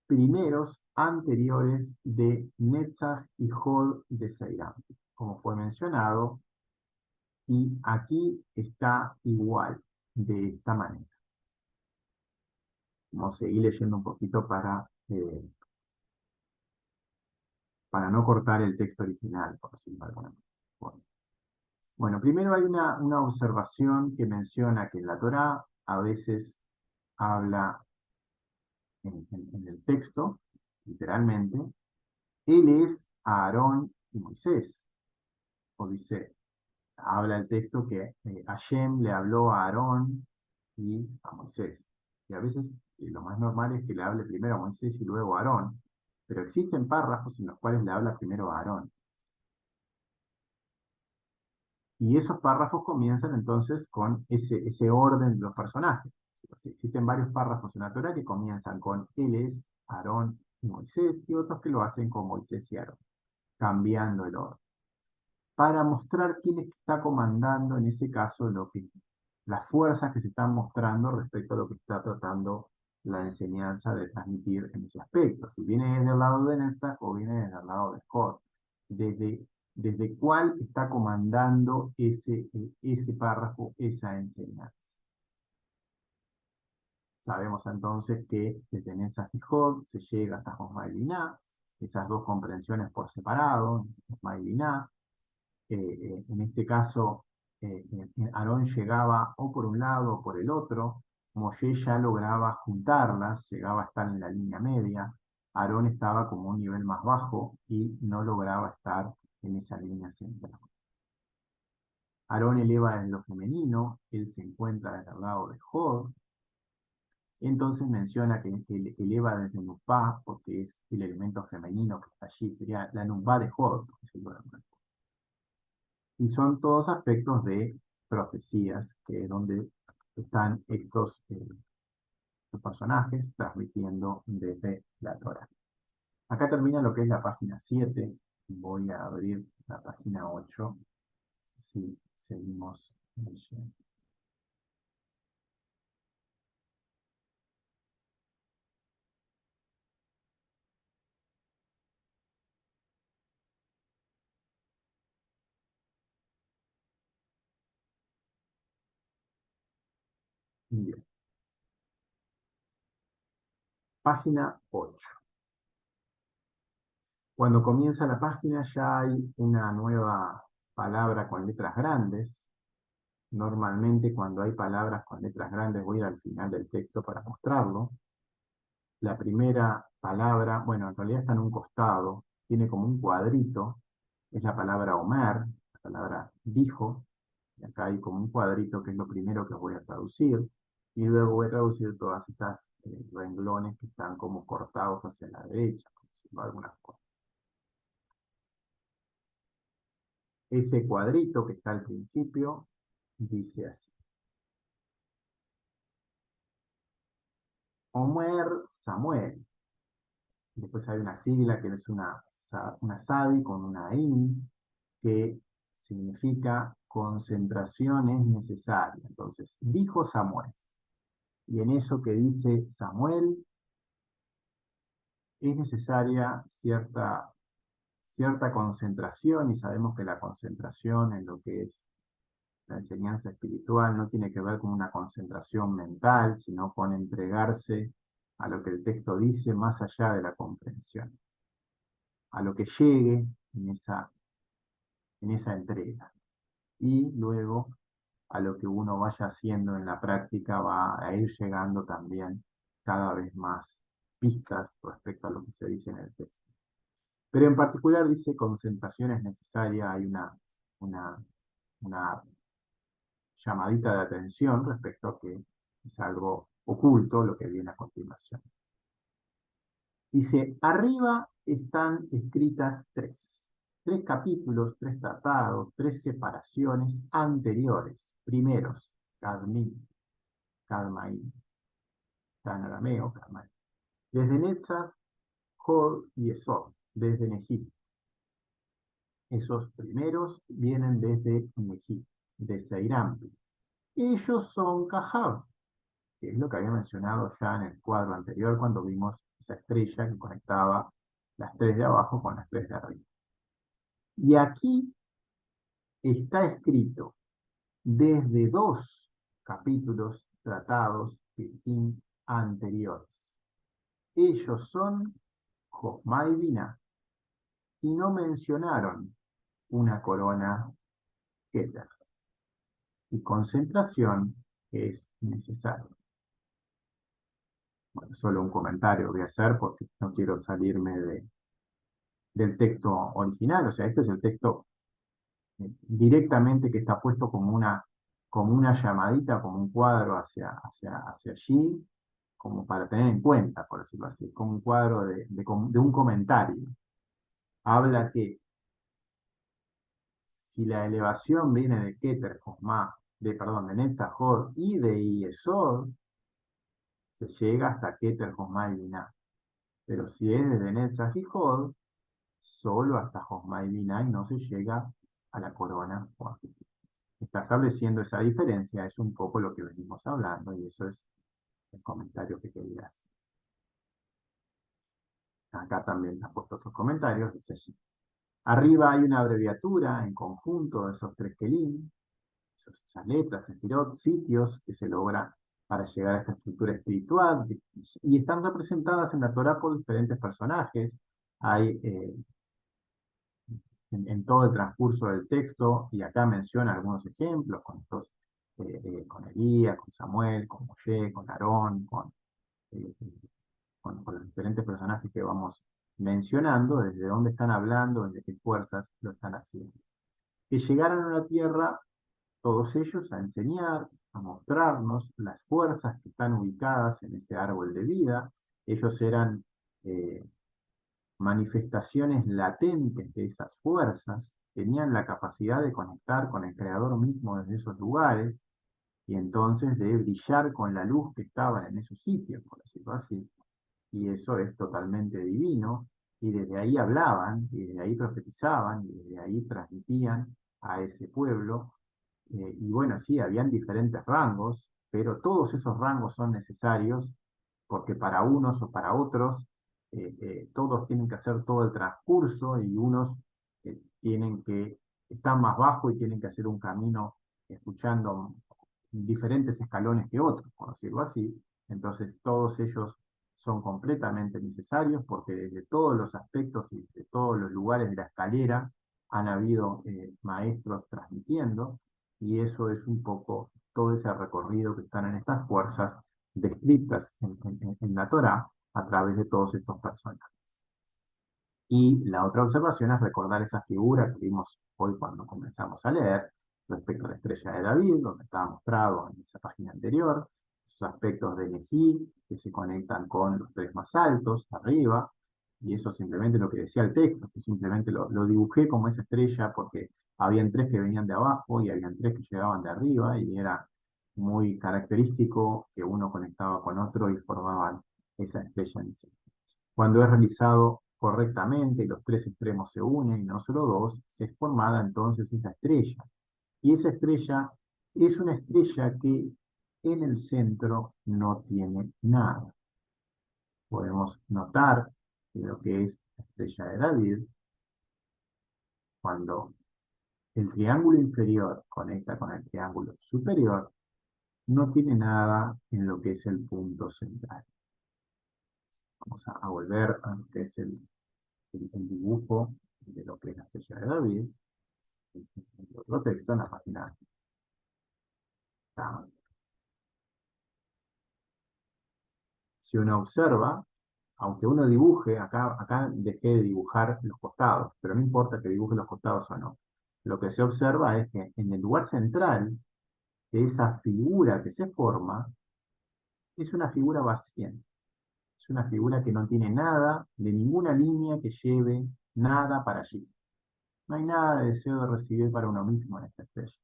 primeros anteriores de Netzach y Jod de Seiram, como fue mencionado, y aquí está igual, de esta manera. Vamos a seguir leyendo un poquito para no cortar el texto original, por decirlo de alguna manera. Bueno, primero hay una observación que menciona que en la Torá a veces habla en el texto, literalmente, él es Aarón y Moisés. O dice, habla el texto que Hashem le habló a Aarón y a Moisés. Y a veces lo más normal es que le hable primero a Moisés y luego a Aarón. Pero existen párrafos en los cuales le habla primero a Aarón. Y esos párrafos comienzan entonces con ese orden de los personajes. Existen varios párrafos en la Torá que comienzan con él es, Aarón y Moisés, y otros que lo hacen con Moisés y Aarón, cambiando el orden, para mostrar quién es que está comandando en ese caso las fuerzas que se están mostrando respecto a lo que está tratando la enseñanza de transmitir en ese aspecto. Si viene desde el lado de Netzach o viene desde el lado de Jod. Desde cuál está comandando ese párrafo, esa enseñanza. Sabemos entonces que desde Netzach y Jod se llega hasta Josma y Biná, esas dos comprensiones por separado, Josma y Biná. En este caso, Aarón llegaba o por un lado o por el otro. Moshe ya lograba juntarlas, llegaba a estar en la línea media. Aarón estaba como un nivel más bajo y no lograba estar en esa línea central. Aarón eleva en lo femenino, él se encuentra desde el lado de Jod. Entonces menciona que eleva desde Nupá, porque es el elemento femenino que está allí, sería la Nupá de Jod. Y son todos aspectos de profecías, que es donde están estos personajes transmitiendo desde la Torah. Acá termina lo que es la página 7. Voy a abrir la página 8. Si seguimos leyendo. Bien. Página 8. Cuando comienza la página ya hay una nueva palabra con letras grandes. Normalmente cuando hay palabras con letras grandes voy a ir al final del texto para mostrarlo. La primera palabra, bueno, en realidad está en un costado, tiene como un cuadrito, es la palabra Omer, la palabra dijo, y acá hay como un cuadrito que es lo primero que voy a traducir, y luego voy a traducir todas estas renglones que están como cortados hacia la derecha, por decirlo de alguna forma. Ese cuadrito que está al principio dice así: Omer Samuel. Después hay una sigla que es una SADI con una IN, que significa concentración es necesaria. Entonces, dijo Samuel. Y en eso que dice Samuel es necesaria cierta concentración, y sabemos que la concentración en lo que es la enseñanza espiritual no tiene que ver con una concentración mental, sino con entregarse a lo que el texto dice más allá de la comprensión, a lo que llegue en esa entrega. Y luego a lo que uno vaya haciendo en la práctica va a ir llegando también cada vez más pistas respecto a lo que se dice en el texto. Pero en particular dice concentración es necesaria, hay una, una llamadita de atención respecto a que es algo oculto lo que viene a continuación. Dice, arriba están escritas tres capítulos, tres tratados, tres separaciones anteriores. Primeros, Cadmín, Cadmaín, está en arameo, Cadmaín. Desde Netzach, Jod y Esod, desde Nejí. Esos primeros vienen desde Nejí, de Seirampi. Ellos son Cajab, que es lo que había mencionado ya en el cuadro anterior cuando vimos esa estrella que conectaba las tres de abajo con las tres de arriba. Y aquí está escrito desde dos capítulos tratados anteriores. Ellos son Josma y Binah, y no mencionaron una corona Keter. Y concentración es necesaria. Bueno, solo un comentario voy a hacer porque no quiero salirme del texto original. O sea, este es el texto directamente que está puesto como una llamadita, como un cuadro hacia allí, como para tener en cuenta, por decirlo así, como un cuadro de un comentario. Habla que si la elevación viene de Keter, de Netzach y de Yesod, se llega hasta Keter, Josma y Binah. Pero si es desde Netzach y Jod, solo hasta Josma y Binah y no se llega a la corona. Está estableciendo esa diferencia, es un poco lo que venimos hablando, y eso es el comentario que quería hacer. Acá también está puesto otros comentarios, dice allí. Arriba hay una abreviatura en conjunto de esos tres kelim, esas letras, sitios que se logra para llegar a esta estructura espiritual, y están representadas en la Torah por diferentes personajes. Hay en todo el transcurso del texto, y acá menciona algunos ejemplos con Elías, con Samuel, con Moshe, con Aarón, eh, con los diferentes personajes que vamos mencionando, desde dónde están hablando, desde qué fuerzas lo están haciendo. Que llegaran a la tierra todos ellos a enseñar, a mostrarnos las fuerzas que están ubicadas en ese árbol de vida. Ellos eran eh, manifestaciones latentes de esas fuerzas, tenían la capacidad de conectar con el Creador mismo desde esos lugares y entonces de brillar con la luz que estaba en esos sitios, por decirlo así. Y eso es totalmente divino, y desde ahí hablaban, y desde ahí profetizaban, y desde ahí transmitían a ese pueblo. Y bueno, sí, habían diferentes rangos, pero todos esos rangos son necesarios porque para unos o para otros, todos tienen que hacer todo el transcurso y unos tienen que, están más bajo y tienen que hacer un camino escuchando diferentes escalones que otros, por decirlo así. Entonces, todos ellos son completamente necesarios porque desde todos los aspectos y de todos los lugares de la escalera han habido maestros transmitiendo, y eso es un poco todo ese recorrido que están en estas fuerzas descritas en la Torá a través de todos estos personajes. Y la otra observación es recordar esa figura que vimos hoy cuando comenzamos a leer respecto a la estrella de David, donde estaba mostrado en esa página anterior, esos aspectos de Nejí que se conectan con los tres más altos, arriba, y eso simplemente lo que decía el texto, que simplemente lo dibujé como esa estrella porque habían tres que venían de abajo y habían tres que llegaban de arriba, y era muy característico que uno conectaba con otro y formaban esa estrella en sí. Cuando es realizado correctamente y los tres extremos se unen y no solo dos, se es formada entonces esa estrella. Y esa estrella es una estrella que en el centro no tiene nada. Podemos notar que lo que es la estrella de David, cuando el triángulo inferior conecta con el triángulo superior, no tiene nada en lo que es el punto central. Vamos a volver a lo que es el dibujo de lo que es la estrella de David, el otro texto en la página. Si uno observa, aunque uno dibuje, acá dejé de dibujar los costados, pero no importa que dibuje los costados o no. Lo que se observa es que en el lugar central de esa figura que se forma, es una figura vacía. Es una figura que no tiene nada, de ninguna línea que lleve nada para allí. No hay nada de deseo de recibir para uno mismo en esta estrella.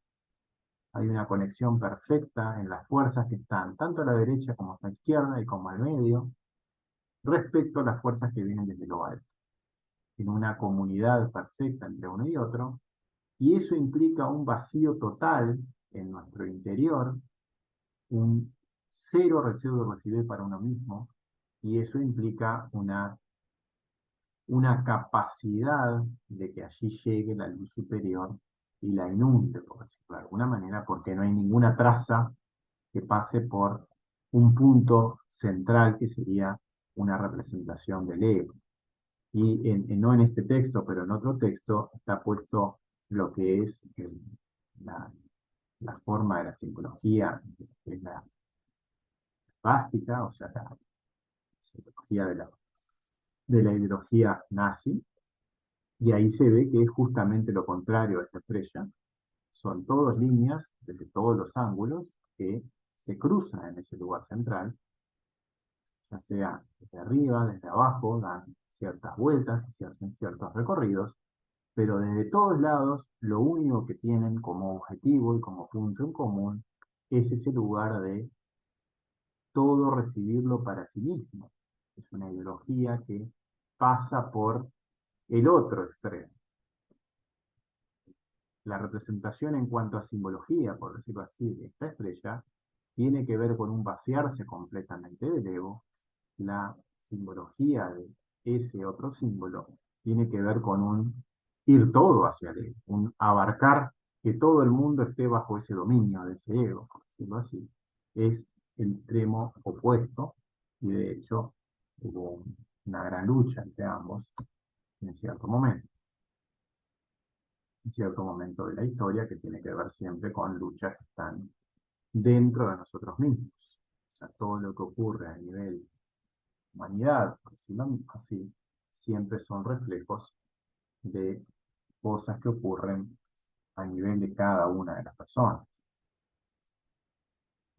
Hay una conexión perfecta en las fuerzas que están tanto a la derecha como a la izquierda y como al medio, respecto a las fuerzas que vienen desde lo alto, en una comunidad perfecta entre uno y otro, y eso implica un vacío total en nuestro interior, un cero deseo de recibir para uno mismo, y eso implica una capacidad de que allí llegue la luz superior y la inunde, por decirlo de alguna manera, porque no hay ninguna traza que pase por un punto central que sería una representación del ego. Y no en este texto, pero en otro texto está puesto lo que es la, la forma de la simbología, que es la bástica, o sea, la simbología de la ideología nazi, y ahí se ve que es justamente lo contrario a esta estrella. Son todas líneas desde todos los ángulos que se cruzan en ese lugar central, ya sea desde arriba, desde abajo, dan ciertas vueltas y se hacen ciertos recorridos, pero desde todos lados lo único que tienen como objetivo y como punto en común es ese lugar de todo recibirlo para sí mismo. Es una ideología que pasa por el otro extremo. La representación en cuanto a simbología, por decirlo así, de esta estrella, tiene que ver con un vaciarse completamente del ego. La simbología de ese otro símbolo tiene que ver con un ir todo hacia el ego, un abarcar que todo el mundo esté bajo ese dominio de ese ego, por decirlo así. Es el extremo opuesto, y de hecho hubo una gran lucha entre ambos en cierto momento, en cierto momento de la historia, que tiene que ver siempre con luchas que están dentro de nosotros mismos. O sea, todo lo que ocurre a nivel humanidad, por decirlo así, siempre son reflejos de cosas que ocurren a nivel de cada una de las personas.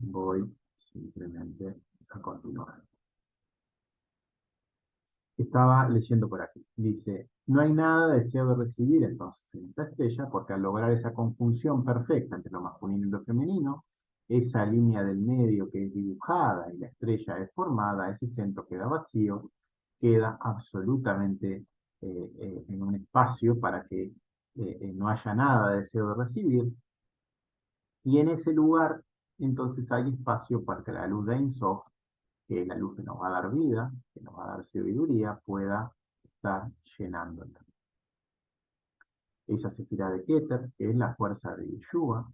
Voy simplemente a continuar. Estaba leyendo por aquí. Dice, no hay nada de deseo de recibir entonces en esta estrella, porque al lograr esa conjunción perfecta entre lo masculino y lo femenino, esa línea del medio que es dibujada y la estrella es formada, ese centro queda vacío, queda absolutamente en un espacio para que no haya nada de deseo de recibir, y en ese lugar entonces hay espacio para que la luz de Ein Sof, que es la luz que nos va a dar vida, que nos va a dar sabiduría, pueda estar llenándola. Esa sefirá de Keter, que es la fuerza de Yeshua,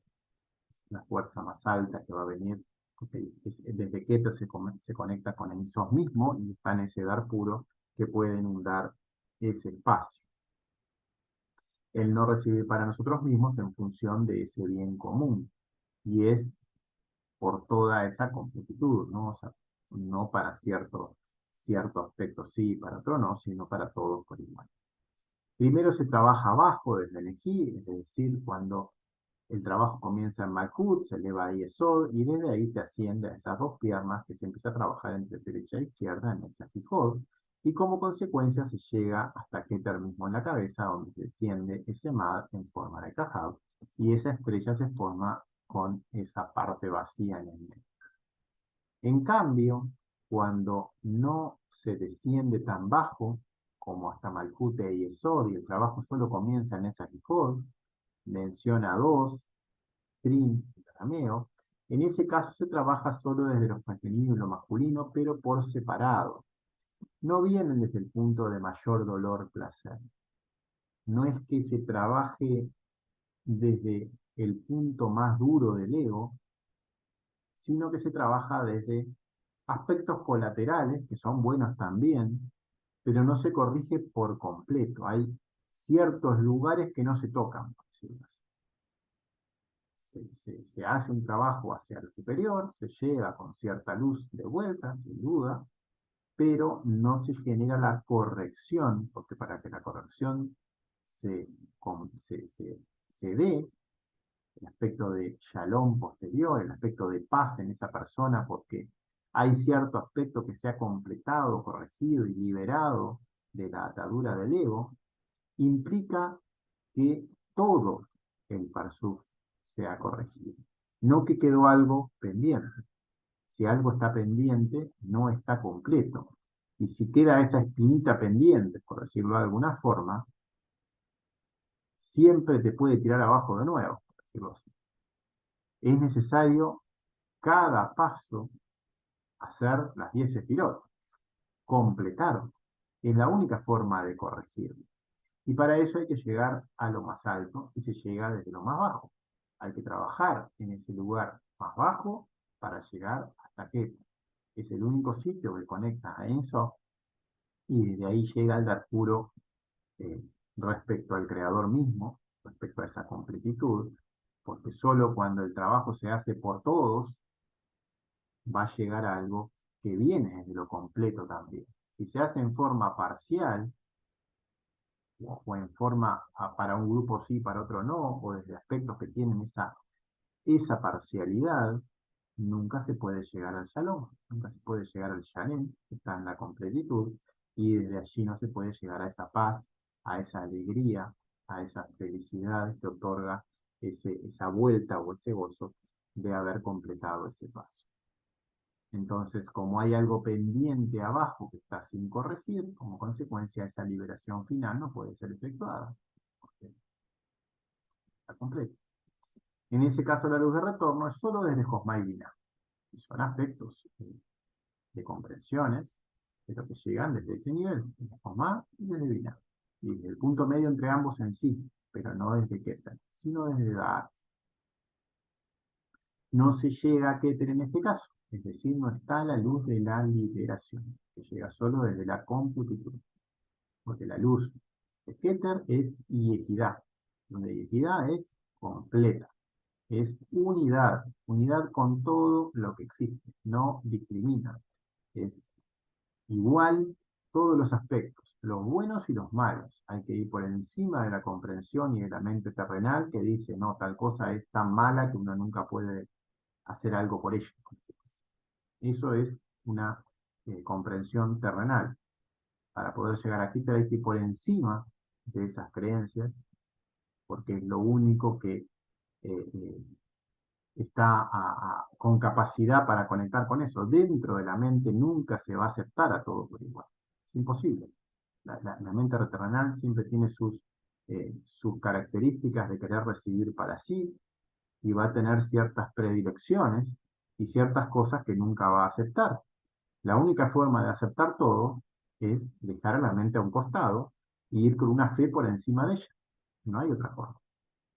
la fuerza más alta que va a venir, porque desde Keter se conecta con Ein Sof mismo y está en ese dar puro que puede inundar ese espacio. El no recibir para nosotros mismos en función de ese bien común. Y es por toda esa completitud, ¿no? O sea, no para cierto aspecto sí, para otro no, sino para todos por igual. Primero se trabaja abajo desde el Ejí, es decir, cuando el trabajo comienza en Malkut, se eleva a Yesod, y desde ahí se asciende a esas dos piernas que se empieza a trabajar entre derecha e izquierda en el Safijod, y como consecuencia se llega hasta Keter mismo en la cabeza, donde se desciende ese Mad en forma de Cajab, y esa estrella se forma con esa parte vacía en el medio. En cambio, cuando no se desciende tan bajo como hasta Malkut y Yesod, y el trabajo solo comienza en esa Safijod, menciona dos, Trin, arameo, en ese caso se trabaja solo desde lo femenino y lo masculino, pero por separado. No vienen desde el punto de mayor dolor, placer. No es que se trabaje desde el punto más duro del ego, sino que se trabaja desde aspectos colaterales, que son buenos también, pero no se corrige por completo. Hay ciertos lugares que no se tocan, por decirlo así. Se hace un trabajo hacia lo superior, se llega con cierta luz de vuelta, sin duda, pero no se genera la corrección, porque para que la corrección se, se dé, el aspecto de shalom posterior, el aspecto de paz en esa persona, porque hay cierto aspecto que se ha completado, corregido y liberado de la atadura del ego, implica que todo el parsuf se ha corregido. No que quedó algo pendiente. Si algo está pendiente, no está completo. Y si queda esa espinita pendiente, por decirlo de alguna forma, siempre te puede tirar abajo de nuevo, por decirlo así. Es necesario cada paso hacer las 10 sefirot, completar. Es la única forma de corregirlo. Y para eso hay que llegar a lo más alto y se llega desde lo más bajo. Hay que trabajar en ese lugar más bajo para llegar hasta que es el único sitio que conecta a Enso y desde ahí llega al dar puro eh, respecto al creador mismo, respecto a esa completitud, porque solo cuando el trabajo se hace por todos va a llegar a algo que viene de lo completo también. Si se hace en forma parcial, o en forma para un grupo sí, para otro no, o desde aspectos que tienen esa parcialidad, nunca se puede llegar al shalom, nunca se puede llegar al shalem, que está en la completitud, y desde allí no se puede llegar a esa paz, a esa alegría, a esa felicidad que otorga esa vuelta o ese gozo de haber completado ese paso. Entonces, como hay algo pendiente abajo que está sin corregir, como consecuencia esa liberación final no puede ser efectuada, porque está completa. En ese caso, la luz de retorno es solo desde Josma y Binah, y son aspectos de comprensiones de lo que llegan desde ese nivel, desde Josma y desde Binah, y desde el punto medio entre ambos en sí, pero no desde Keter, sino desde Da'at. No se llega a Keter en este caso, es decir, no está la luz de la liberación, que llega solo desde la completitud, porque la luz de Keter es Yehidá, donde Yehidá es completa, es unidad, unidad con todo lo que existe, no discrimina, es igual todos los aspectos, los buenos y los malos. Hay que ir por encima de la comprensión y de la mente terrenal que dice, no, tal cosa es tan mala que uno nunca puede hacer algo por ella. Eso es una comprensión terrenal. Para poder llegar aquí te hay que ir por encima de esas creencias, porque es lo único que eh, está con capacidad para conectar con eso. Dentro de la mente nunca se va a aceptar a todo por igual. Es imposible. La mente terrenal siempre tiene sus características de querer recibir para sí y va a tener ciertas predilecciones y ciertas cosas que nunca va a aceptar. La única forma de aceptar todo es dejar a la mente a un costado e ir con una fe por encima de ella. No hay otra forma.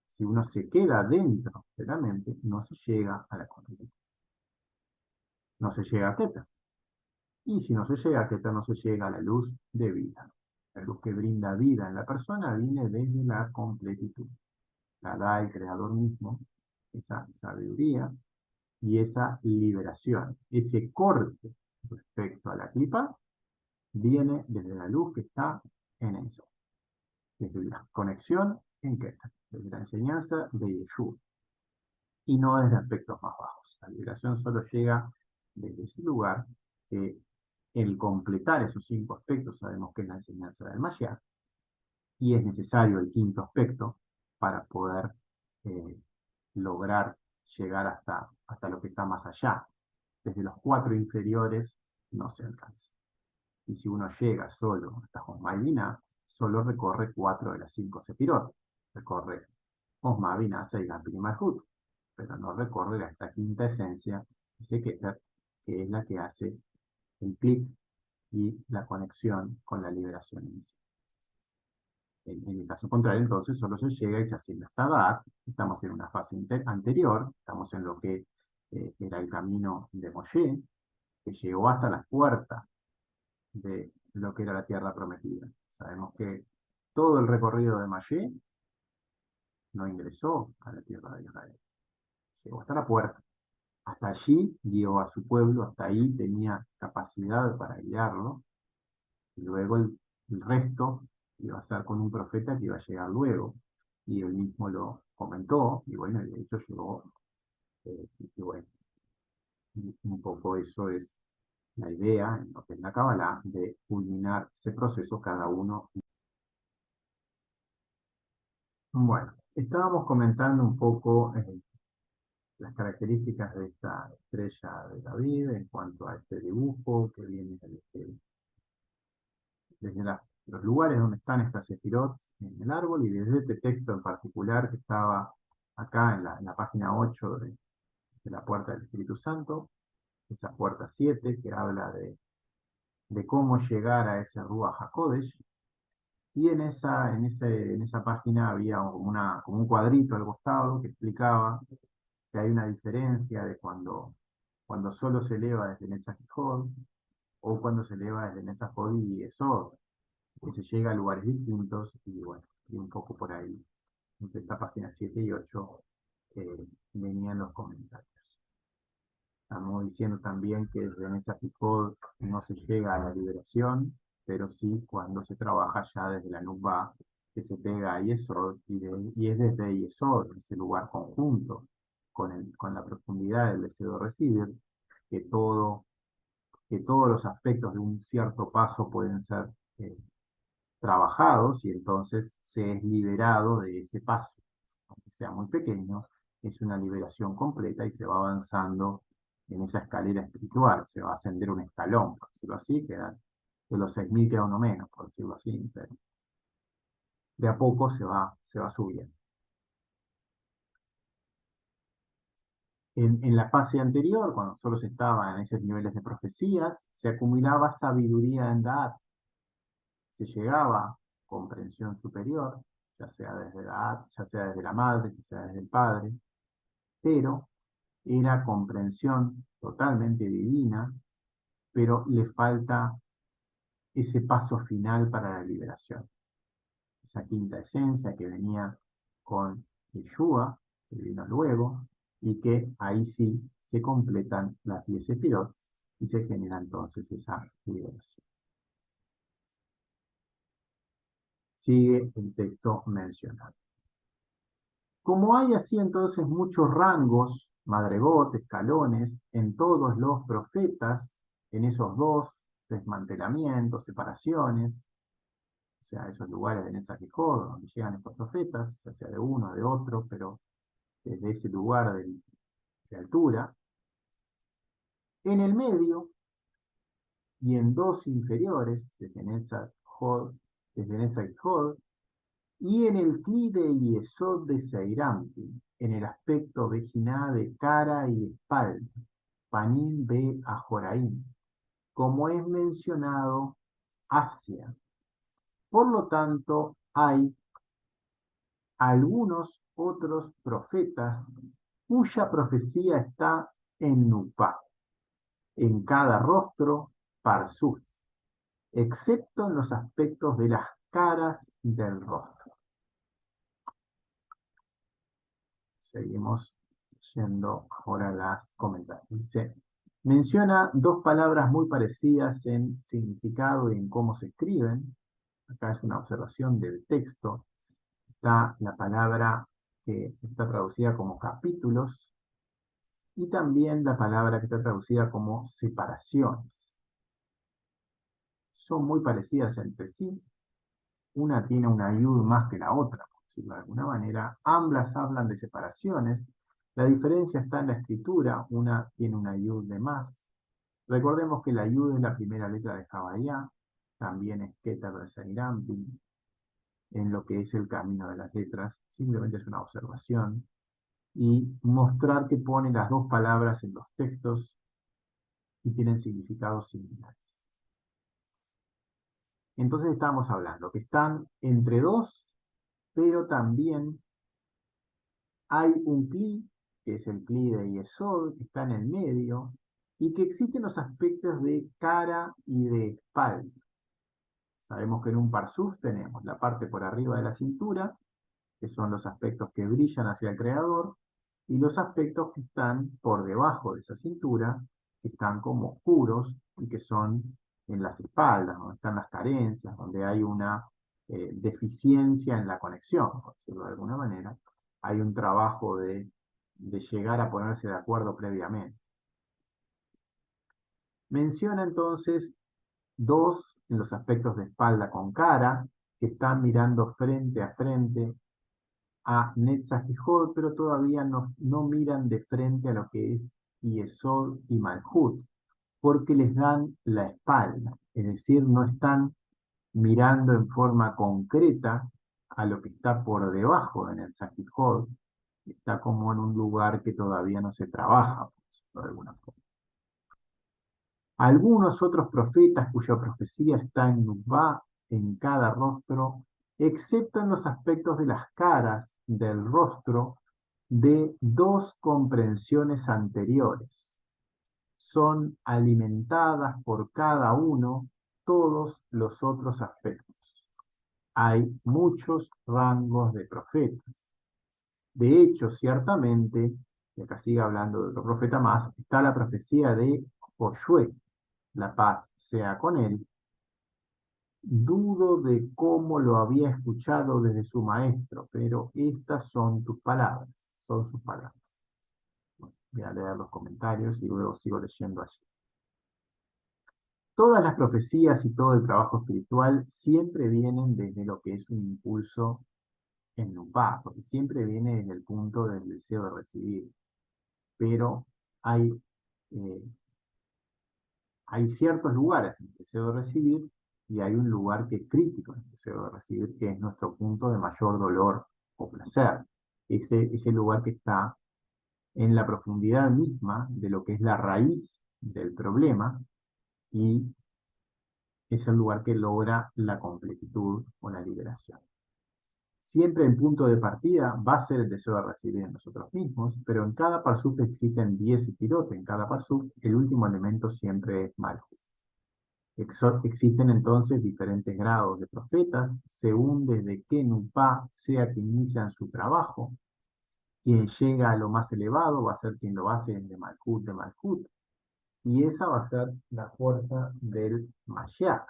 Si uno se queda dentro de la mente, no se llega a la conciencia, no se llega a Teta. Y si no se llega a Teta, no se llega a la luz de vida. La luz que brinda vida en la persona viene desde la completitud. La da el Creador mismo, esa sabiduría y esa liberación. Ese corte respecto a la clipa viene desde la luz que está en eso, desde la conexión en Keter, desde la enseñanza de Yeshua, y no desde aspectos más bajos. La liberación solo llega desde ese lugar que el completar esos 5 aspectos sabemos que es la enseñanza del Mashiach, y es necesario el quinto aspecto para poder eh, lograr llegar hasta lo que está más allá. Desde los 4 inferiores no se alcanza. Y si uno llega solo hasta Josma y Binah, solo recorre 4 de las 5 sefirot. Recorre Josma, Binah, Seigan, y Malhut, pero no recorre esa quinta esencia, ese Keter, que es la que hace el clic y la conexión con la liberación en sí. En el caso contrario, entonces, solo se llega y se hace hasta Da'at. Estamos en una fase anterior, estamos en lo que era el camino de Moshe, que llegó hasta las puertas de lo que era la tierra prometida. Sabemos que todo el recorrido de Moshe no ingresó a la tierra de Israel. Llegó hasta la puerta. Hasta allí guió a su pueblo, hasta ahí tenía capacidad para guiarlo, y luego el resto iba a ser con un profeta que iba a llegar luego. Y él mismo lo comentó, y bueno, de hecho llegó, y bueno, un poco eso es la idea, en lo que es la Kabbalah, de culminar ese proceso cada uno. Bueno, estábamos comentando un poco las características de esta estrella de David en cuanto a este dibujo que viene desde los lugares donde están estas sefirot en el árbol y desde este texto en particular que estaba acá en la página 8 de la puerta del Espíritu Santo, esa puerta 7 que habla de cómo llegar a ese Ruach HaKodesh. Y en esa página había como un cuadrito al costado que explicaba que hay una diferencia de cuando solo se eleva desde Netzach Hod o cuando se eleva desde Netzach Hod y Esod, que se llega a lugares distintos y bueno, y un poco por ahí, entre esta página 7 y 8, venían los comentarios. Estamos diciendo también que desde Netzach Hod no se llega a la liberación, pero sí cuando se trabaja ya desde la Nukba, que se pega a Yesod, y es desde Yesod, ese lugar conjunto, con la profundidad del deseo de recibir, que, todo, que todos los aspectos de un cierto paso pueden ser eh, trabajados y entonces se es liberado de ese paso. Aunque sea muy pequeño, es una liberación completa y se va avanzando en esa escalera espiritual, se va a ascender un escalón, por decirlo así, de los 6.000 queda uno menos, por decirlo así, pero de a poco se va subiendo. En la fase anterior, cuando solo se estaba en esos niveles de profecías, se acumulaba sabiduría en Da'at, se llegaba a comprensión superior, ya sea desde Da'at, ya sea desde la madre, ya sea desde el padre, pero era comprensión totalmente divina, pero le falta ese paso final para la liberación. Esa quinta esencia que venía con Yeshua, que vino luego, y que ahí sí se completan las 10 sefirot y se genera entonces esa liberación. Sigue el texto mencionado. Como hay así entonces muchos rangos madrebot, escalones, en todos los profetas, en esos dos desmantelamientos, separaciones, o sea, esos lugares de Netzach y Hod, donde llegan estos profetas, ya sea de uno o de otro, pero desde ese lugar de altura. En el medio y en dos inferiores, desde Netzach y Hod, y en el Kli de Yesod de Seirampi, en el aspecto Bejiná de cara y espalda, Panim be Ajoraim, como es mencionado hacia. Por lo tanto, hay algunos otros profetas cuya profecía está en Nupá, en cada rostro Parsuf, excepto en los aspectos de las caras del rostro. Seguimos yendo ahora a las comentarios. Dice, menciona dos palabras muy parecidas en significado y en cómo se escriben. Acá es una observación del texto. Está la palabra que está traducida como capítulos y también la palabra que está traducida como separaciones. Son muy parecidas entre sí. Una tiene una yud más que la otra, por decirlo de alguna manera. Ambas hablan de separaciones. La diferencia está en la escritura. Una tiene una yud de más. Recordemos que la yud es la primera letra de Javayá. También es Keter de Seirampi. En lo que es el camino de las letras. Simplemente es una observación. Y mostrar que pone las dos palabras en los textos y tienen significados similares. Entonces estamos hablando que están entre dos, pero también hay un Kli, que es el Kli de Yesod, que está en el medio, y que existen los aspectos de cara y de espalda. Sabemos que en un Parsuf tenemos la parte por arriba de la cintura, que son los aspectos que brillan hacia el Creador, y los aspectos que están por debajo de esa cintura, que están como oscuros y que son en las espaldas, donde están las carencias, donde hay una deficiencia en la conexión, por decirlo de alguna manera. Hay un trabajo de llegar a ponerse de acuerdo previamente. Menciona entonces dos en los aspectos de espalda con cara, que están mirando frente a frente a Netzach y Hod, pero todavía no miran de frente a lo que es Yesod y Malhut, porque les dan la espalda, es decir, no están mirando en forma concreta a lo que está por debajo de Netzach y Hod, está como en un lugar que todavía no se trabaja, por decirlo de alguna forma. Algunos otros profetas cuya profecía está en Nubá, en cada rostro, excepto en los aspectos de las caras del rostro de dos comprensiones anteriores. Son alimentadas por cada uno todos los otros aspectos. Hay muchos rangos de profetas. De hecho, ciertamente, y acá sigue hablando de otro profeta más, está la profecía de Josué, la paz sea con él. Dudo de cómo lo había escuchado desde su maestro, pero estas son tus palabras, son sus palabras. Bueno, voy a leer los comentarios y luego sigo leyendo allí. Todas las profecías y todo el trabajo espiritual siempre vienen desde lo que es un impulso en Nupá, porque siempre viene desde el punto del deseo de recibir. Pero hay, eh, hay ciertos lugares en el deseo de recibir y hay un lugar que es crítico en el deseo de recibir, que es nuestro punto de mayor dolor o placer. Ese lugar que está en la profundidad misma de lo que es la raíz del problema y es el lugar que logra la completitud o la liberación. Siempre el punto de partida va a ser el deseo de recibir en nosotros mismos, pero en cada parsuf existen 10 sefirot, en cada parsuf el último elemento siempre es Malhut. Existen entonces diferentes grados de profetas, según desde qué Nupá sea que inician su trabajo. Quien llega a lo más elevado va a ser quien lo hace de Malhut, y esa va a ser la fuerza del Mashiach.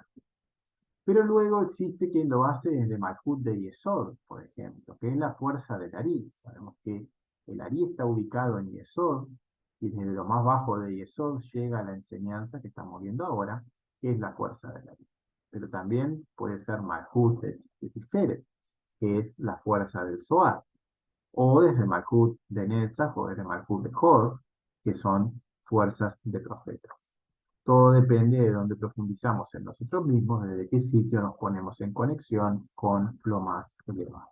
Pero luego existe quien lo hace desde Malhut de Yesod, por ejemplo, que es la fuerza de Ari. Sabemos que el Ari está ubicado en Yesod, y desde lo más bajo de Yesod llega la enseñanza que estamos viendo ahora, que es la fuerza del Ari. Pero también puede ser Malhut de Tiferet, que es la fuerza del Zohar, o desde Malhut de Netzach o desde Malhut de Hod, que son fuerzas de profetas. Todo depende de dónde profundizamos en nosotros mismos, desde qué sitio nos ponemos en conexión con lo más elevado.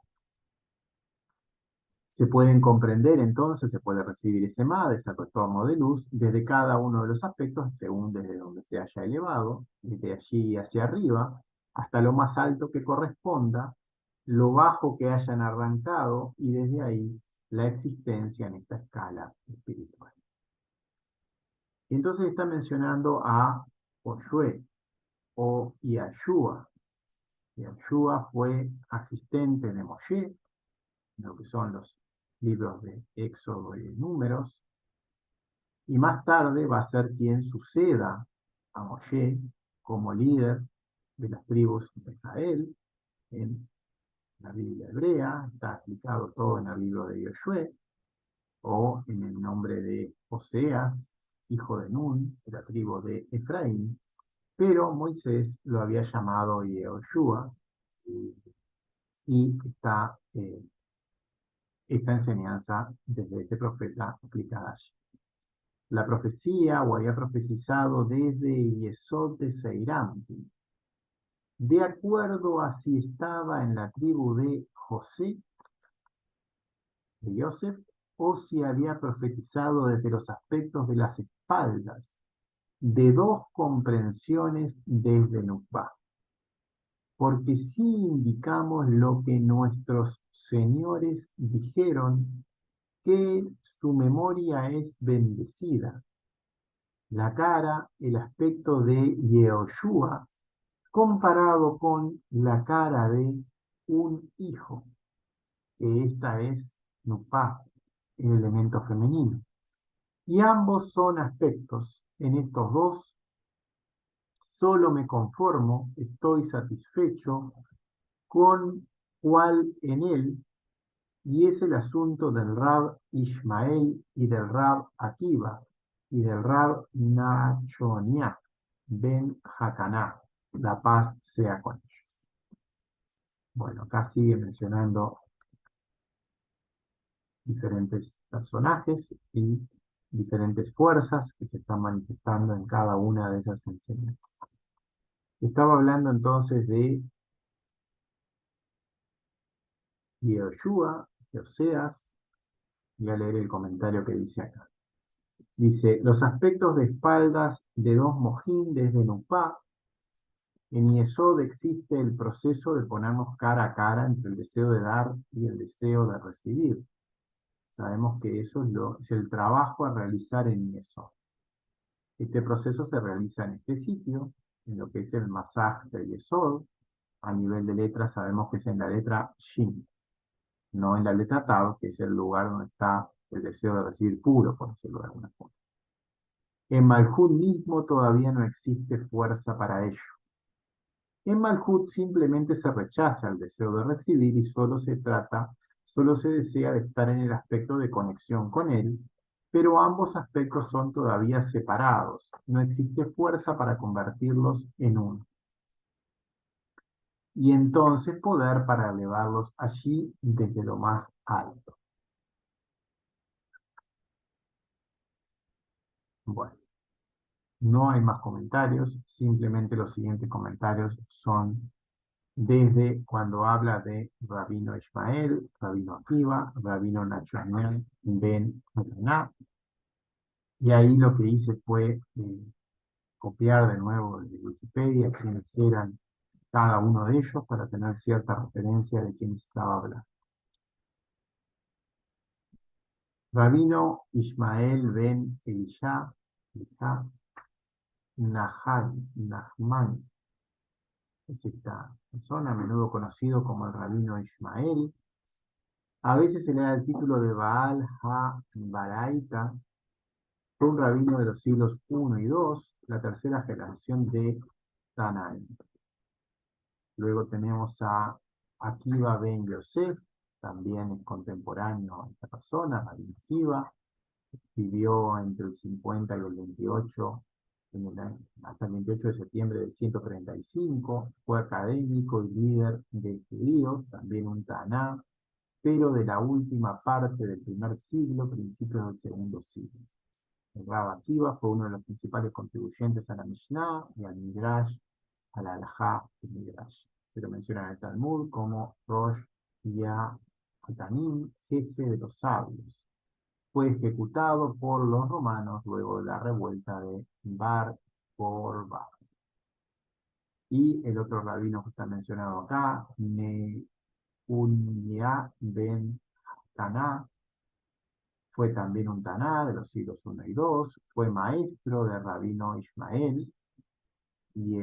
Se pueden comprender entonces, se puede recibir ese MAD, ese retorno de luz, desde cada uno de los aspectos, según desde donde se haya elevado, desde allí hacia arriba, hasta lo más alto que corresponda, lo bajo que hayan arrancado, y desde ahí la existencia en esta escala espiritual. Entonces está mencionando a Josué o Yahshua. Yahshua fue asistente de Moshe, lo que son los libros de Éxodo y de Números, y más tarde va a ser quien suceda a Moshe como líder de las tribus de Israel en la Biblia hebrea. Está explicado todo en el libro de Josué, o en el nombre de Oseas, hijo de Nun, de la tribu de Efraín, pero Moisés lo había llamado Yehoshua, y está esta enseñanza desde este profeta aplicada allí. La profecía, o había profetizado desde Yesod de Seiram, de acuerdo a si estaba en la tribu de José, de Yosef, o si había profetizado desde los aspectos de las espaldas, de dos comprensiones desde Nukba. Porque sí indicamos lo que nuestros señores dijeron, que su memoria es bendecida. La cara, el aspecto de Yehoshua, comparado con la cara de un hijo, que esta es Nupá, el elemento femenino. Y ambos son aspectos. En estos dos, solo me conformo, estoy satisfecho con cuál en él, y es el asunto del Rab Ishmael y del Rab Akiva y del Rab Nachonia ben Hakaná. La paz sea con ellos. Bueno, acá sigue mencionando diferentes personajes y diferentes fuerzas que se están manifestando en cada una de esas enseñanzas. Estaba hablando entonces de Yehoshua, de Oseas. Voy a leer el comentario que dice acá. Dice, los aspectos de espaldas de dos mojín desde Nupá. En Yesod existe el proceso de ponernos cara a cara entre el deseo de dar y el deseo de recibir. Sabemos que eso es el trabajo a realizar en Yesod. Este proceso se realiza en este sitio, en lo que es el masaj de Yesod. A nivel de letra sabemos que es en la letra Shin, no en la letra Tav, que es el lugar donde está el deseo de recibir puro, por decirlo de alguna forma. En Malhut mismo todavía no existe fuerza para ello. En Malhut simplemente se rechaza el deseo de recibir y solo se desea de estar en el aspecto de conexión con él, pero ambos aspectos son todavía separados. No existe fuerza para convertirlos en uno. Y entonces poder para elevarlos allí desde lo más alto. Bueno, no hay más comentarios, simplemente los siguientes comentarios son desde cuando habla de Rabino Ishmael, Rabino Akiva, Rabino Nachanian Ben Hakaná. Y ahí lo que hice fue copiar de nuevo de Wikipedia quiénes eran cada uno de ellos para tener cierta referencia de quién estaba hablando. Rabino Ishmael Ben Elisha, Nachman, es esta persona, a menudo conocido como el Rabino Ishmael. A veces se le da el título de Baal ha-Baraita. Fue un rabino de los siglos I y II, la tercera generación de Tanaim. Luego tenemos a Akiva ben Yosef, también es contemporáneo a esta persona, Rabbi Akiva, vivió entre el 50 y el 28, hasta el 28 de septiembre del 135, fue académico y líder de judíos, también un Taná, pero de la última parte del primer siglo, principios del segundo siglo. El Rab Akiva fue uno de los principales contribuyentes a la Mishnah y al Midrash, a la Halajá del Midrash. Se lo menciona en el Talmud como Rosh Hatanim, jefe de los sabios. Fue ejecutado por los romanos luego de la revuelta de Bar Kokhba. Y el otro rabino que está mencionado acá, Nehemías ben Caná, fue también un Taná de los siglos I y II, fue maestro de Rabino Ismael, y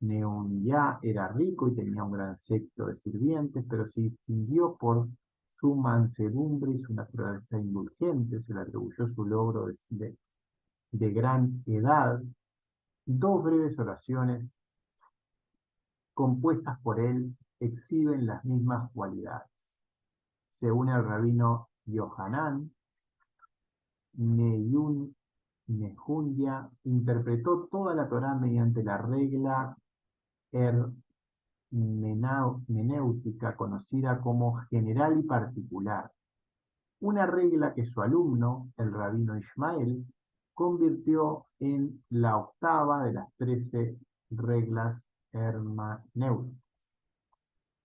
Nehemías era rico y tenía un gran séquito de sirvientes, pero se distinguió por su mansedumbre y su naturaleza indulgente. Se le atribuyó su logro de gran edad. Dos breves oraciones compuestas por él exhiben las mismas cualidades. Según el rabino Yohanan, Nehundia interpretó toda la Torá mediante la regla hermenéutica conocida como general y particular, una regla que su alumno, el rabino Ismael, convirtió en la octava de las 13 reglas hermenéuticas.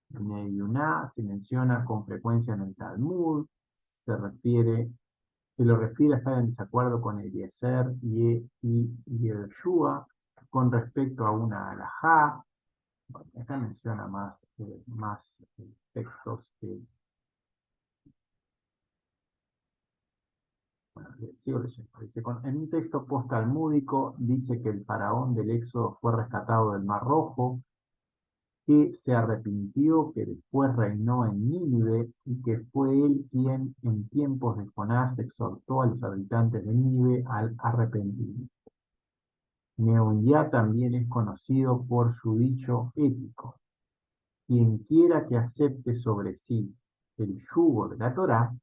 Neyuná se menciona con frecuencia en el Talmud, se lo refiere a estar en desacuerdo con Eliezer y Yeshua con respecto a una halajá. Bueno, acá menciona más textos que... Bueno, sigo leyendo. Dice, en un texto post-talmúdico dice que el faraón del Éxodo fue rescatado del Mar Rojo, que se arrepintió, que después reinó en Nínive y que fue él quien en tiempos de Jonás exhortó a los habitantes de Nínive al arrepentimiento. Nehemías también es conocido por su dicho ético: quien quiera que acepte sobre sí el yugo de la Torá,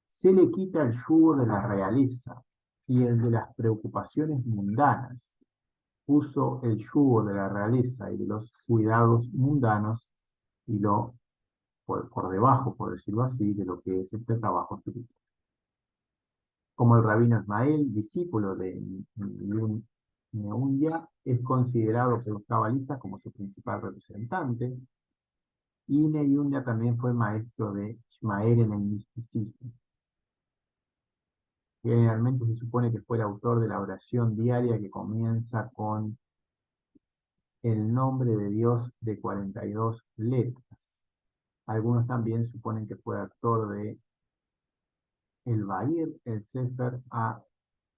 se le quita el yugo de la realeza y el de las preocupaciones mundanas. Puso el yugo de la realeza y de los cuidados mundanos y lo por debajo, por decirlo así, de lo que es este trabajo espiritual. Como el rabino Ismael, discípulo de Nehemías, es considerado por los cabalistas como su principal representante, y Nehemías también fue maestro de Ismael en el misticismo. Generalmente se supone que fue el autor de la oración diaria que comienza con el nombre de Dios de 42 letras. Algunos también suponen que fue autor de el Bahir, el Sefer a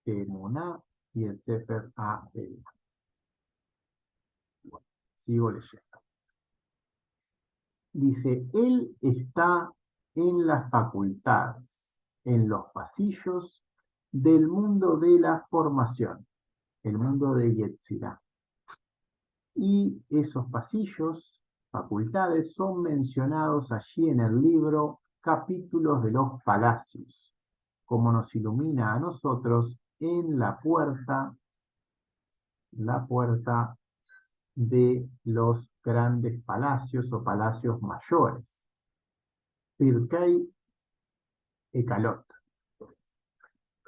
Emuná y el Sefer a El. Bueno, sigo leyendo. Dice, él está en las facultades, en los pasillos del mundo de la formación, el mundo de Yetzirah. Y esos pasillos, facultades, son mencionados allí en el libro Capítulos de los Palacios, como nos ilumina a nosotros en la puerta de los grandes palacios o palacios mayores. Pirkei Ekalot,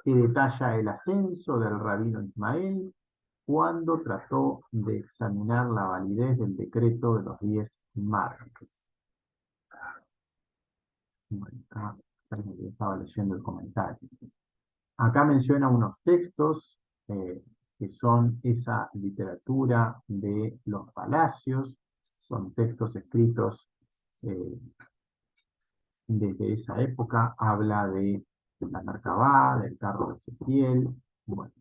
que detalla el ascenso del rabino Ismael cuando trató de examinar la validez del decreto de los 10 mártires. Bueno, estaba leyendo el comentario. Acá menciona unos textos que son esa literatura de los palacios, son textos escritos desde esa época, habla de la Merkabah, del carro de Ezequiel. Bueno,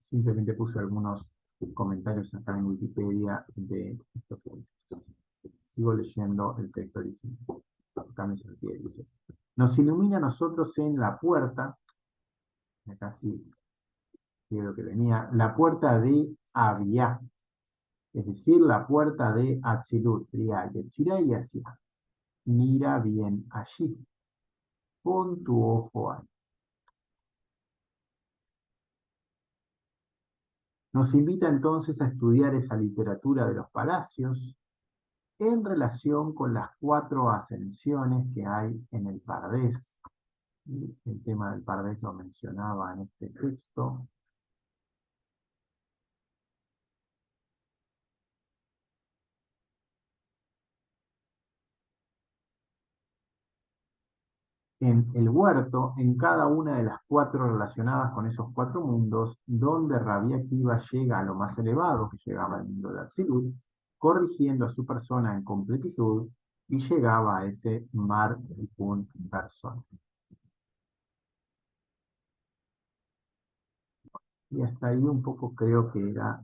simplemente puse algunos comentarios acá en Wikipedia de estos textos. Sigo leyendo el texto original. Acá me salté, dice: nos ilumina a nosotros en la puerta, acá sí, creo que venía, la puerta de Abiyá, es decir, la puerta de Atzilut, Yetzirah y Asiah. Mira bien allí, pon tu ojo ahí. Nos invita entonces a estudiar esa literatura de los palacios en relación con las 4 ascensiones que hay en el Pardés. Y el tema del Pardés lo mencionaba en este texto. En el huerto, en cada una de las 4 relacionadas con esos 4 mundos, donde Rabbi Akiva llega a lo más elevado, que llegaba al mundo de Atzilut, corrigiendo a su persona en completitud, y llegaba a ese mar Tikkun persona. Y hasta ahí un poco creo que era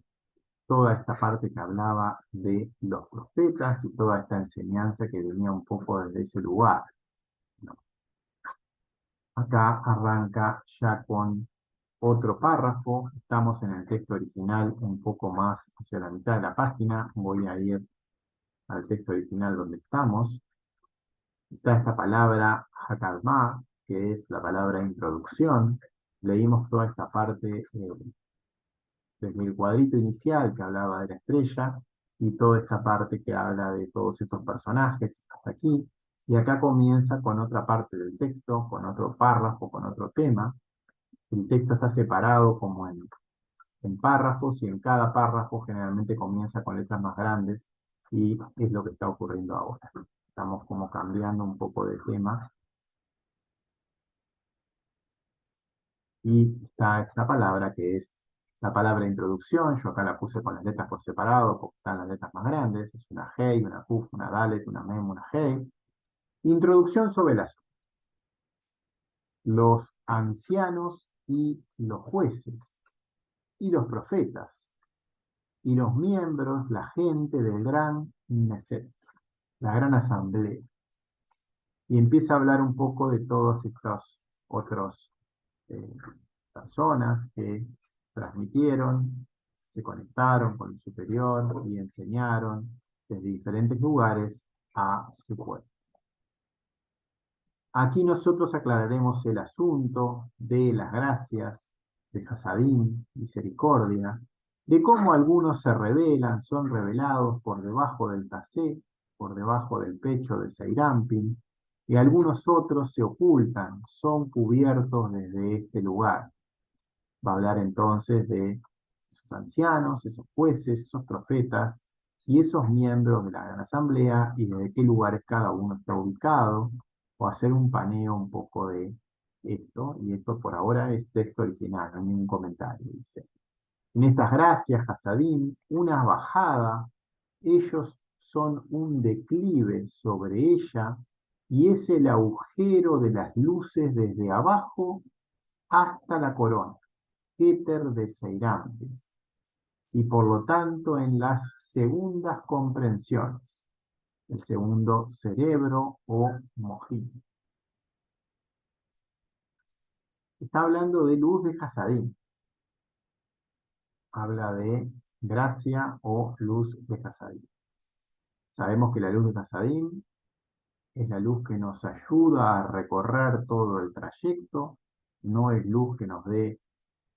toda esta parte que hablaba de los profetas y toda esta enseñanza que venía un poco desde ese lugar, ¿no? Acá arranca ya con otro párrafo. Estamos en el texto original un poco más hacia la mitad de la página. Voy a ir al texto original donde estamos. Está esta palabra Hakadma, que es la palabra introducción. Leímos toda esta parte desde el cuadrito inicial que hablaba de la estrella y toda esta parte que habla de todos estos personajes hasta aquí. Y acá comienza con otra parte del texto, con otro párrafo, con otro tema. El texto está separado como en párrafos y en cada párrafo generalmente comienza con letras más grandes y es lo que está ocurriendo ahora. Estamos como cambiando un poco de tema y está esta palabra que es la palabra introducción. Yo acá la puse con las letras por separado porque están las letras más grandes. Es una Hei, una Kuf, una Dalet, una Mem, una Hei. Introducción sobre el asunto. Los ancianos y los jueces y los profetas y los miembros, la gente del gran Neset, la gran asamblea. Y empieza a hablar un poco de todos estos otros personas que transmitieron, se conectaron con el superior y enseñaron desde diferentes lugares a su pueblo. Aquí nosotros aclararemos el asunto de las gracias, de Hasadim, misericordia, de cómo algunos se revelan, son revelados por debajo del tasé, por debajo del pecho de Seirampin, y algunos otros se ocultan, son cubiertos desde este lugar. Va a hablar entonces de esos ancianos, esos jueces, esos profetas y esos miembros de la Gran Asamblea y desde qué lugares cada uno está ubicado, o hacer un paneo un poco de esto, y esto por ahora es texto original, no hay ningún comentario, dice. En estas gracias, Hasadim, una bajada, ellos son un declive sobre ella, y es el agujero de las luces desde abajo hasta la corona. Éter de Seirantes, y por lo tanto en las segundas comprensiones, el segundo cerebro o mojín. Está hablando de luz de Hasadim, habla de gracia o luz de Hasadim. Sabemos que la luz de Hasadim es la luz que nos ayuda a recorrer todo el trayecto, no es luz que nos dé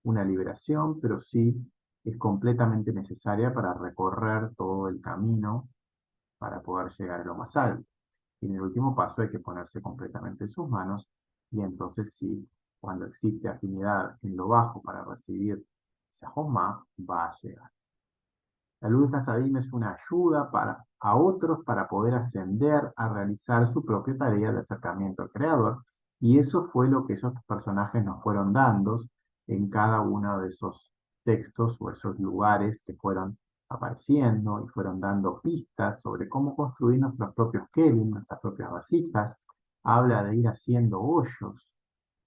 una liberación, pero sí es completamente necesaria para recorrer todo el camino para poder llegar a lo más alto. Y en el último paso hay que ponerse completamente en sus manos y entonces sí, cuando existe afinidad en lo bajo para recibir esa Jomá, va a llegar. La luz de Hasadim es una ayuda a otros para poder ascender a realizar su propia tarea de acercamiento al Creador. Y eso fue lo que esos personajes nos fueron dando en cada uno de esos textos o esos lugares que fueron apareciendo y fueron dando pistas sobre cómo construir nuestros propios kelim, nuestras propias vasijas. Habla de ir haciendo hoyos,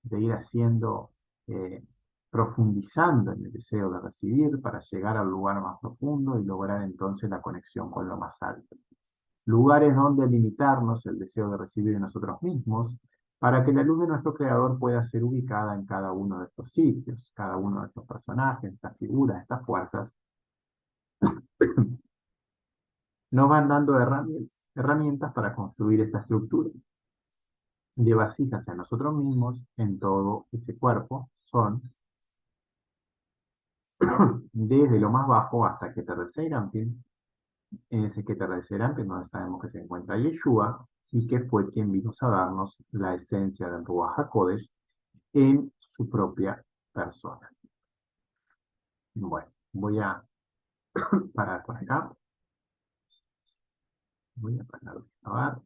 de ir haciendo eh, profundizando en el deseo de recibir para llegar al lugar más profundo y lograr entonces la conexión con lo más alto. Lugares donde limitarnos el deseo de recibir en nosotros mismos para que la luz de nuestro Creador pueda ser ubicada en cada uno de estos sitios, cada uno de estos personajes, estas figuras, estas fuerzas, nos van dando herramientas para construir esta estructura de vasijas en nosotros mismos, en todo ese cuerpo, son desde lo más bajo hasta Keter Serampin, en ese Keter Serampin donde sabemos que se encuentra Yeshua, y que fue quien vino a darnos la esencia del Ruach HaKodesh en su propia persona. Bueno, voy a parar por acá. Voy a parar de grabar.